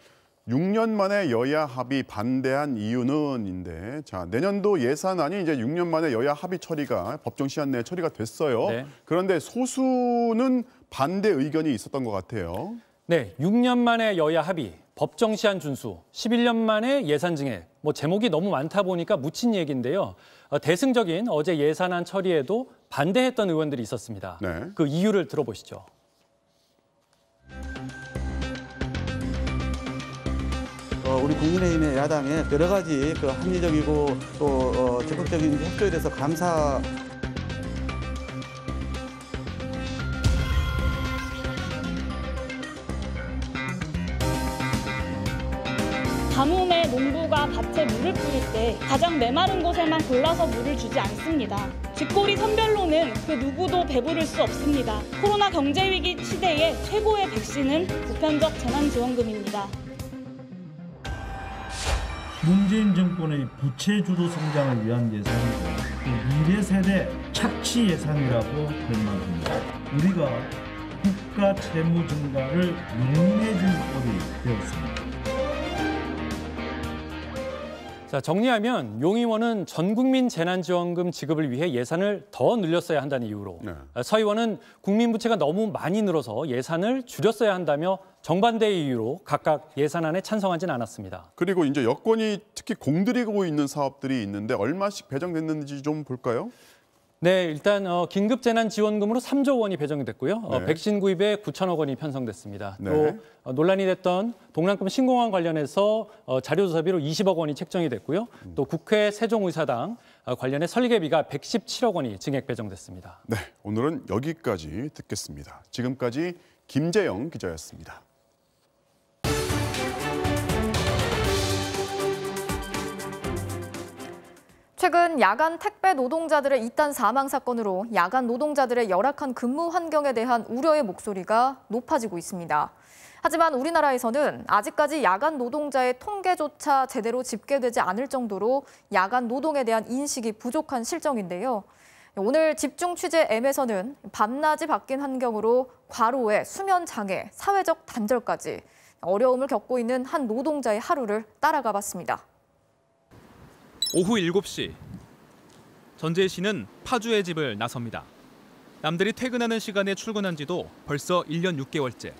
6년 만에 여야 합의 반대한 이유는인데, 자, 내년도 예산안이 이제 6년 만에 여야 합의 처리가 법정 시한 내에 처리가 됐어요. 네. 그런데 소수는 반대 의견이 있었던 것 같아요. 네, 6년 만에 여야 합의, 법정 시한 준수, 11년 만에 예산 증액. 제목이 너무 많다 보니까 묻힌 얘기인데요. 대승적인 어제 예산안 처리에도 반대했던 의원들이 있었습니다. 네. 그 이유를 들어보시죠. 우리 국민의힘의 야당의 여러 가지 그 합리적이고 또 적극적인 협조에 대해서 감사. 가뭄에 농부가 밭에 물을 뿌릴 때 가장 메마른 곳에만 골라서 물을 주지 않습니다. 쥐꼬리 선별로는 그 누구도 배부를 수 없습니다. 코로나 경제위기 시대에 최고의 백신은 보편적 재난지원금입니다. 문재인 정권의 부채주도 성장을 위한 예산이고 미래 세대 착취 예산이라고 할 만합니다. 우리가 국가 채무 증가를 용인해준 꼴이 되었습니다. 자, 정리하면 용 의원은 전 국민 재난지원금 지급을 위해 예산을 더 늘렸어야 한다는 이유로, 서 의원은 국민 부채가 너무 많이 늘어서 예산을 줄였어야 한다며 정반대의 이유로 각각 예산안에 찬성하진 않았습니다. 그리고 이제 여권이 특히 공들이고 있는 사업들이 있는데 얼마씩 배정됐는지 좀 볼까요? 네, 일단 긴급재난지원금으로 3조 원이 배정이 됐고요. 네. 백신 구입에 9천억 원이 편성됐습니다. 네. 또 논란이 됐던 동남권 신공항 관련해서 자료조사비로 20억 원이 책정이 됐고요. 또 국회 세종의사당 관련해 설계비가 117억 원이 증액 배정됐습니다. 네, 오늘은 여기까지 듣겠습니다. 지금까지 김재영 기자였습니다. 최근 야간 택배 노동자들의 잇단 사망 사건으로 야간 노동자들의 열악한 근무 환경에 대한 우려의 목소리가 높아지고 있습니다. 하지만 우리나라에서는 아직까지 야간 노동자의 통계조차 제대로 집계되지 않을 정도로 야간 노동에 대한 인식이 부족한 실정인데요. 오늘 집중 취재 M에서는 밤낮이 바뀐 환경으로 과로에 수면 장애, 사회적 단절까지 어려움을 겪고 있는 한 노동자의 하루를 따라가 봤습니다. 오후 7시, 전재희 씨는 파주의 집을 나섭니다. 남들이 퇴근하는 시간에 출근한 지도 벌써 1년 6개월째.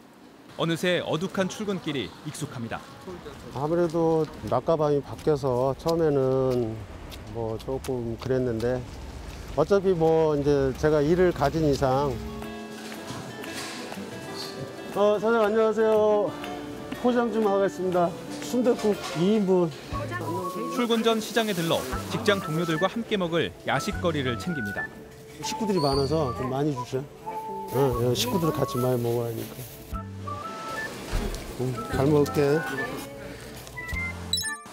어느새 어둑한 출근길이 익숙합니다. 아무래도 낮과 밤이 바뀌어서 처음에는 뭐 조금 그랬는데 어차피 뭐 이제 제가 일을 가진 이상. 사장님 안녕하세요. 포장 좀 하겠습니다. 순댓국 2인분. 출근 전 시장에 들러 직장 동료들과 함께 먹을 야식거리를 챙깁니다. 식구들이 많아서 좀 많이 주세요. 식구들 같이 많이 먹어야 하니까. 잘 먹을게.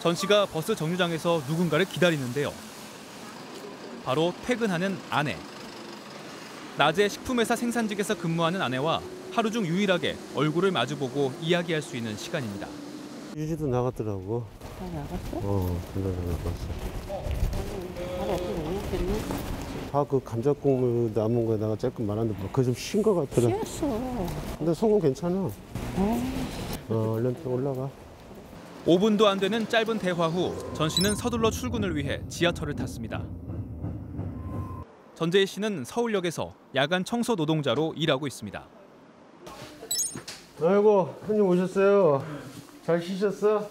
전 씨가 버스 정류장에서 누군가를 기다리는데요. 바로 퇴근하는 아내. 낮에 식품회사 생산직에서 근무하는 아내와 하루 중 유일하게 얼굴을 마주보고 이야기할 수 있는 시간입니다. 유지도 나갔더라고. 나갔어? 나갔어. 그 감자국물 남은 거에다가 조금 말았는데 그거 좀 쉰 거 같더라. 쉬었어. 근데 속은 괜찮아. 얼른 또 올라가. 5분도 안 되는 짧은 대화 후 전 씨는 서둘러 출근을 위해 지하철을 탔습니다. 전재희 씨는 서울역에서 야간 청소 노동자로 일하고 있습니다. 아이고, 손님 오셨어요. 잘 쉬셨어?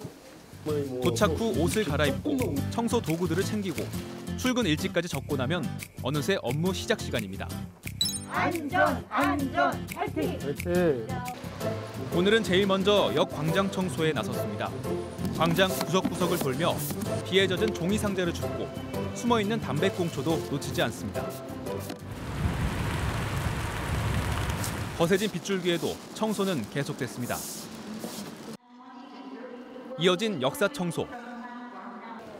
도착 후 옷을 갈아입고 청소 도구들을 챙기고 출근 일지까지 적고 나면 어느새 업무 시작 시간입니다. 안전, 파이팅! 파이팅! 오늘은 제일 먼저 역 광장 청소에 나섰습니다. 광장 구석구석을 돌며 비에 젖은 종이 상자를 줍고 숨어있는 담배꽁초도 놓치지 않습니다. 거세진 빗줄기에도 청소는 계속됐습니다. 이어진 역사 청소.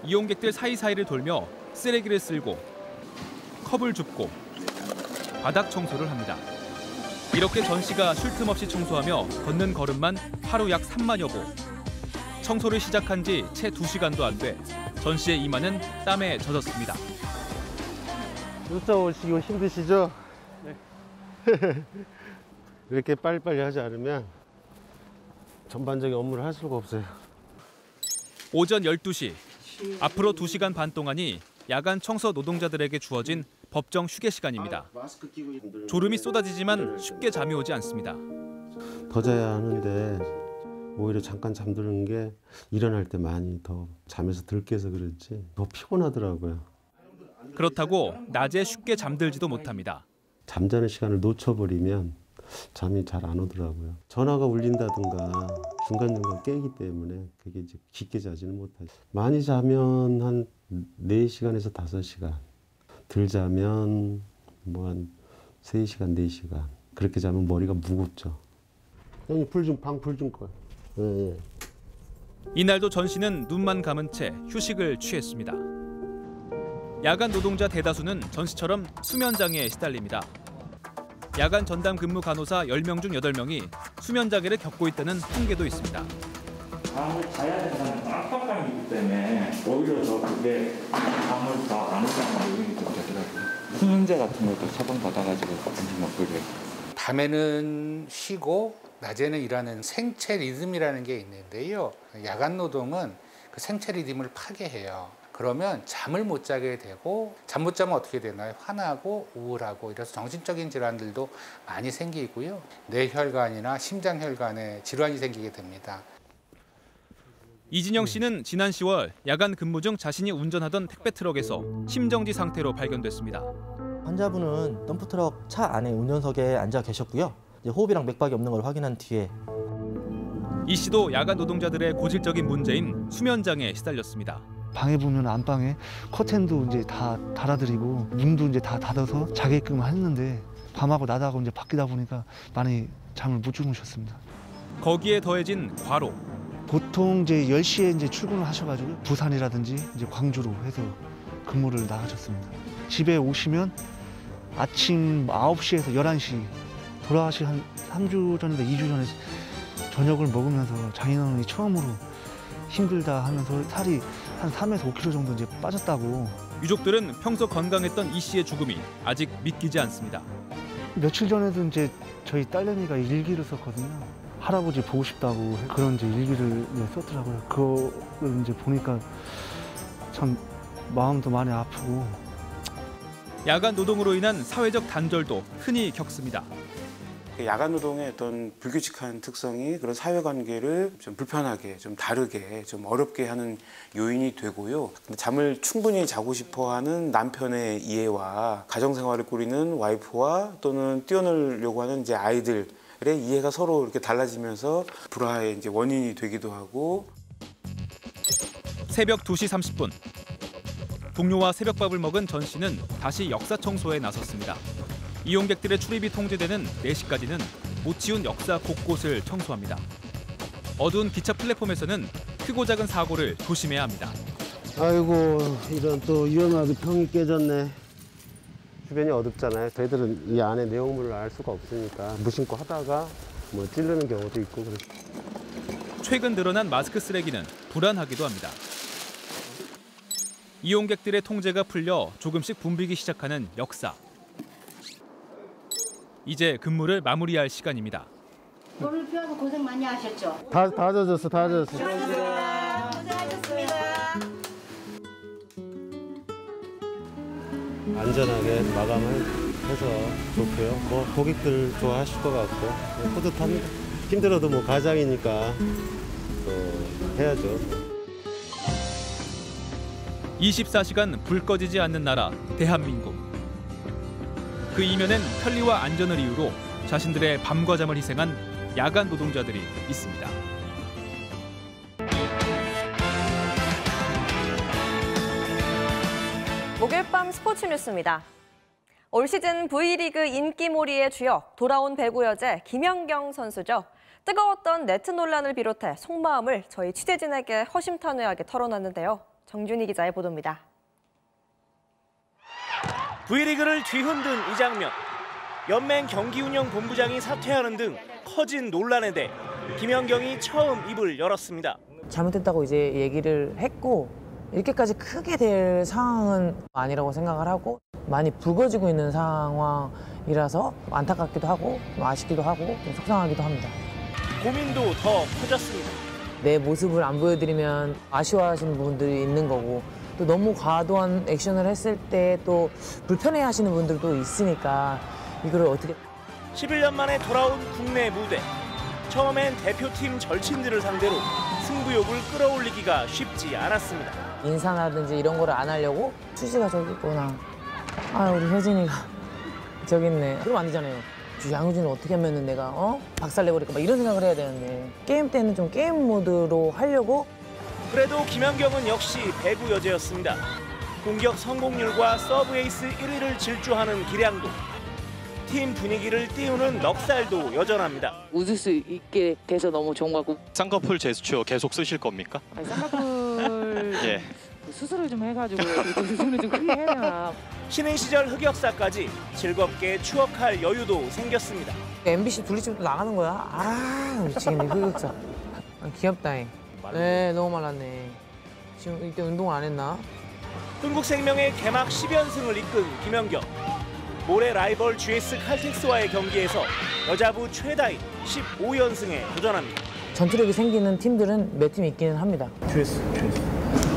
이용객들 사이사이를 돌며 쓰레기를 쓸고 컵을 줍고 바닥 청소를 합니다. 이렇게 전 씨가 쉴 틈 없이 청소하며 걷는 걸음만 하루 약 3만여 보. 청소를 시작한 지 채 2시간도 안 돼 전 씨의 이마는 땀에 젖었습니다. 쫓아오시고 힘드시죠? 네. 이렇게 빨리빨리 하지 않으면 전반적인 업무를 할 수가 없어요. 오전 12시. 앞으로 2시간 반 동안이 야간 청소 노동자들에게 주어진 법정 휴게 시간입니다. 졸음이 쏟아지지만 쉽게 잠이 오지 않습니다. 더 자야 하는데 오히려 잠깐 잠드는 게 일어날 때 많이 더 잠에서 덜 깨서 그렇지 더 피곤하더라고요. 그렇다고 낮에 쉽게 잠들지도 못합니다. 잠자는 시간을 놓쳐버리면 잠이 잘 안 오더라고요. 전화가 울린다든가 중간중간 깨기 때문에 그게 이제 깊게 자지는 못하죠. 많이 자면 한 4시간에서 5시간. 덜 자면 뭐 한 3시간, 4시간. 그렇게 자면 머리가 무겁죠. 형님 방불 좀 꺼요. 네. 이날도 전 씨는 눈만 감은 채 휴식을 취했습니다. 야간 노동자 대다수는 전 씨처럼 수면장애에 시달립니다. 야간 전담 근무 간호사 10명 중 8명이 수면장애를 겪고 있다는 통계도 있습니다. 잠을 자야 된다는 압박감이 있기 때문에 오히려 더 그게 잠을 더 안 오자는 요인이 좀 되더라고요. 수면제 같은 것도 처방받아가지고 같은 먹고 그래요. 밤에는 쉬고 낮에는 일하는 생체 리듬이라는 게 있는데요. 야간 노동은 그 생체 리듬을 파괴해요. 그러면 잠을 못 자게 되고 잠 못 자면 어떻게 되나요? 화나고 우울하고 이래서 정신적인 질환들도 많이 생기고요. 뇌혈관이나 심장혈관에 질환이 생기게 됩니다. 이진영 씨는 지난 10월 야간 근무 중 자신이 운전하던 택배 트럭에서 심정지 상태로 발견됐습니다. 환자분은 덤프트럭 차 안에 운전석에 앉아 계셨고요. 이제 호흡이랑 맥박이 없는 걸 확인한 뒤에 이 씨도 야간 노동자들의 고질적인 문제인 수면장애에 시달렸습니다. 방에 보면 안방에 커튼도 이제 다 달아드리고 문도 이제 다 닫아서 자게끔 했는데 밤하고 낮하고 이제 바뀌다 보니까 많이 잠을 못 주무셨습니다. 거기에 더해진 과로. 보통 이제 10시에 이제 출근을 하셔가지고 부산이라든지 이제 광주로 해서 근무를 나가셨습니다. 집에 오시면 아침 9시에서 11시 돌아가실 한 3주 전인가 2주 전에 저녁을 먹으면서 장인어른이 처음으로 힘들다 하면서 살이 한 3에서 5kg 정도 이제 빠졌다고. 유족들은 평소 건강했던 이 씨의 죽음이 아직 믿기지 않습니다. 며칠 전에도 이제 저희 딸내미가 일기를 썼거든요. 할아버지 보고 싶다고 그런 이제 일기를 썼더라고요. 그걸 이제 보니까 참 마음도 많이 아프고. 야간 노동으로 인한 사회적 단절도 흔히 겪습니다. 야간 노동의 어떤 불규칙한 특성이 그런 사회관계를 좀 불편하게, 좀 다르게, 좀 어렵게 하는 요인이 되고요. 잠을 충분히 자고 싶어하는 남편의 이해와 가정생활을 꾸리는 와이프와 또는 뛰어놀려고 하는 이제 아이들의 이해가 서로 이렇게 달라지면서 불화의 이제 원인이 되기도 하고. 새벽 2시 30분. 동료와 새벽밥을 먹은 전 씨는 다시 역사 청소에 나섰습니다. 이용객들의 출입이 통제되는 4시까지는 못 치운 역사 곳곳을 청소합니다. 어두운 기차 플랫폼에서는 크고 작은 사고를 조심해야 합니다. 아이고, 이런 또 위험하게 평이 깨졌네. 주변이 어둡잖아요. 저희들은 이 안에 내용물을 알 수가 없으니까 무심코 하다가 뭐 찌르는 경우도 있고 그래서. 최근 늘어난 마스크 쓰레기는 불안하기도 합니다. 이용객들의 통제가 풀려 조금씩 붐비기 시작하는 역사. 이제 근무를 마무리할 시간입니다. 오늘 비와서 고생 많이 하셨죠? 다 젖었어, 다 젖었어. 고생하셨습니다. 안전하게 마감을 해서 좋고요. 뭐 고객들 좋아하실 것 같고 뿌듯합니다. 힘들어도 뭐 가장이니까 또 해야죠. 24시간 불 꺼지지 않는 나라 대한민국. 그 이면엔 편리와 안전을 이유로 자신들의 밤과 잠을 희생한 야간 노동자들이 있습니다. 목요일 밤 스포츠 뉴스입니다. 올 시즌 V리그 인기몰이의 주역, 돌아온 배구 여제 김연경 선수죠. 뜨거웠던 네트 논란을 비롯해 속마음을 저희 취재진에게 허심탄회하게 털어놨는데요. 정준희 기자의 보도입니다. V리그를 뒤흔든 이 장면. 연맹 경기운영본부장이 사퇴하는 등 커진 논란에 대해 김연경이 처음 입을 열었습니다. 잘못했다고 이제 얘기를 했고 이렇게까지 크게 될 상황은 아니라고 생각을 하고 많이 불거지고 있는 상황이라서 안타깝기도 하고 아쉽기도 하고 좀 속상하기도 합니다. 고민도 더 커졌습니다. 내 모습을 안 보여드리면 아쉬워하시는 부분들이 있는 거고 또 너무 과도한 액션을 했을 때 또 불편해하시는 분들도 있으니까 이걸 어떻게 11년 만에 돌아온 국내 무대. 처음엔 대표팀 절친들을 상대로 승부욕을 끌어올리기가 쉽지 않았습니다. 인사라든지 이런 거를 안 하려고 수지가 저기 있구나. 아 우리 혜진이가 저기 있네. 그러면 안 되잖아요. 양효진을 어떻게 하면은 내가 박살내버릴까 막 이런 생각을 해야 되는데 게임 때는 좀 게임 모드로 하려고. 그래도 김연경은 역시 배구 여제였습니다. 공격 성공률과 서브 에이스 1위를 질주하는 기량도, 팀 분위기를 띄우는 넉살도 여전합니다. 웃을 수 있게 돼서 너무 좋은 것 같고. 쌍꺼풀 제스처 계속 쓰실 겁니까? 아니, 쌍꺼풀 예. 수술을 좀 해가지고 수술을 좀 크게 해야 되나. 신인 시절 흑역사까지 즐겁게 추억할 여유도 생겼습니다. MBC 분리집도 나가는 거야? 아 미치겠네 흑역사. 귀엽다. 네 너무 말랐네. 지금 이때 운동 안 했나? 흥국생명의 개막 10연승을 이끈 김연경. 모레 라이벌 GS 칼텍스와의 경기에서 여자부 최다인 15연승에 도전합니다. 전투력이 생기는 팀들은 몇 팀 있기는 합니다. GS.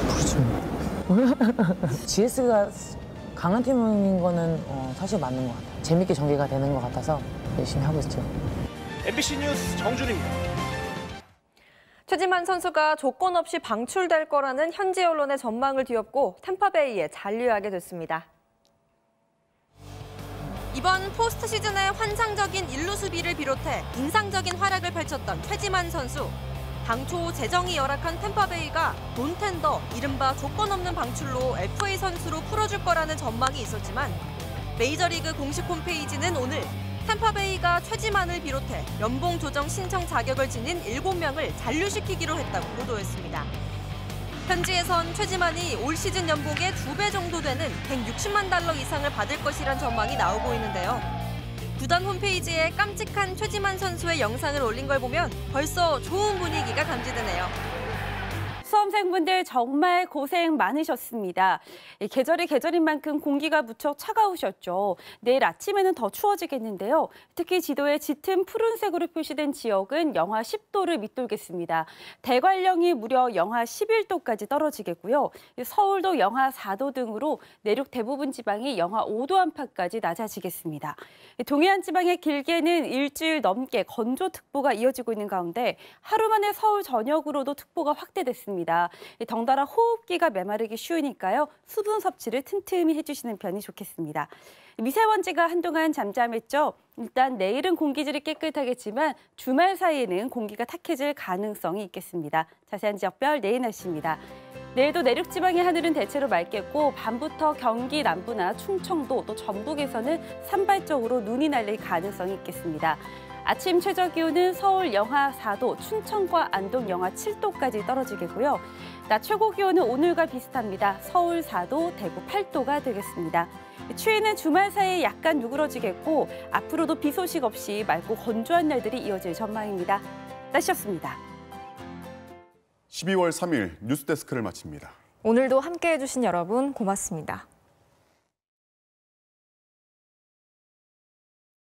그렇죠. GS가 강한 팀인 거는 사실 맞는 것 같아요. 재밌게 전개가 되는 것 같아서 열심히 하고 있죠. MBC 뉴스 정준입니다. 최지만 선수가 조건 없이 방출될 거라는 현지 언론의 전망을 뒤엎고 템파베이에 잔류하게 됐습니다. 이번 포스트 시즌의 환상적인 일루 수비를 비롯해 인상적인 활약을 펼쳤던 최지만 선수. 당초 재정이 열악한 템파베이가 논텐더, 이른바 조건 없는 방출로 FA 선수로 풀어줄 거라는 전망이 있었지만 메이저리그 공식 홈페이지는 오늘 템파베이가 최지만을 비롯해 연봉 조정 신청 자격을 지닌 7명을 잔류시키기로 했다고 보도했습니다. 현지에선 최지만이 올 시즌 연봉의 2배 정도 되는 160만 달러 이상을 받을 것이란 전망이 나오고 있는데요. 구단 홈페이지에 깜찍한 최지만 선수의 영상을 올린 걸 보면 벌써 좋은 분위기가 감지되네요. 수험생분들 정말 고생 많으셨습니다. 계절이 계절인 만큼 공기가 무척 차가우셨죠. 내일 아침에는 더 추워지겠는데요. 특히 지도에 짙은 푸른색으로 표시된 지역은 영하 10도를 밑돌겠습니다. 대관령이 무려 영하 11도까지 떨어지겠고요. 서울도 영하 4도 등으로 내륙 대부분 지방이 영하 5도 안팎까지 낮아지겠습니다. 동해안 지방에 길게는 일주일 넘게 건조특보가 이어지고 있는 가운데 하루 만에 서울 전역으로도 특보가 확대됐습니다. 덩달아 호흡기가 메마르기 쉬우니까요. 수분 섭취를 틈틈이 해주시는 편이 좋겠습니다. 미세먼지가 한동안 잠잠했죠. 일단 내일은 공기질이 깨끗하겠지만 주말 사이에는 공기가 탁해질 가능성이 있겠습니다. 자세한 지역별 내일 날씨입니다. 내일도 내륙 지방의 하늘은 대체로 맑겠고 밤부터 경기 남부나 충청도 또 전북에서는 산발적으로 눈이 날릴 가능성이 있겠습니다. 아침 최저 기온은 서울 영하 4도, 춘천과 안동 영하 7도까지 떨어지겠고요. 낮 최고 기온은 오늘과 비슷합니다. 서울 4도, 대구 8도가 되겠습니다. 추위는 주말 사이에 약간 누그러지겠고 앞으로도 비 소식 없이 맑고 건조한 날들이 이어질 전망입니다. 날씨였습니다. 12월 3일 뉴스데스크를 마칩니다. 오늘도 함께해 주신 여러분 고맙습니다.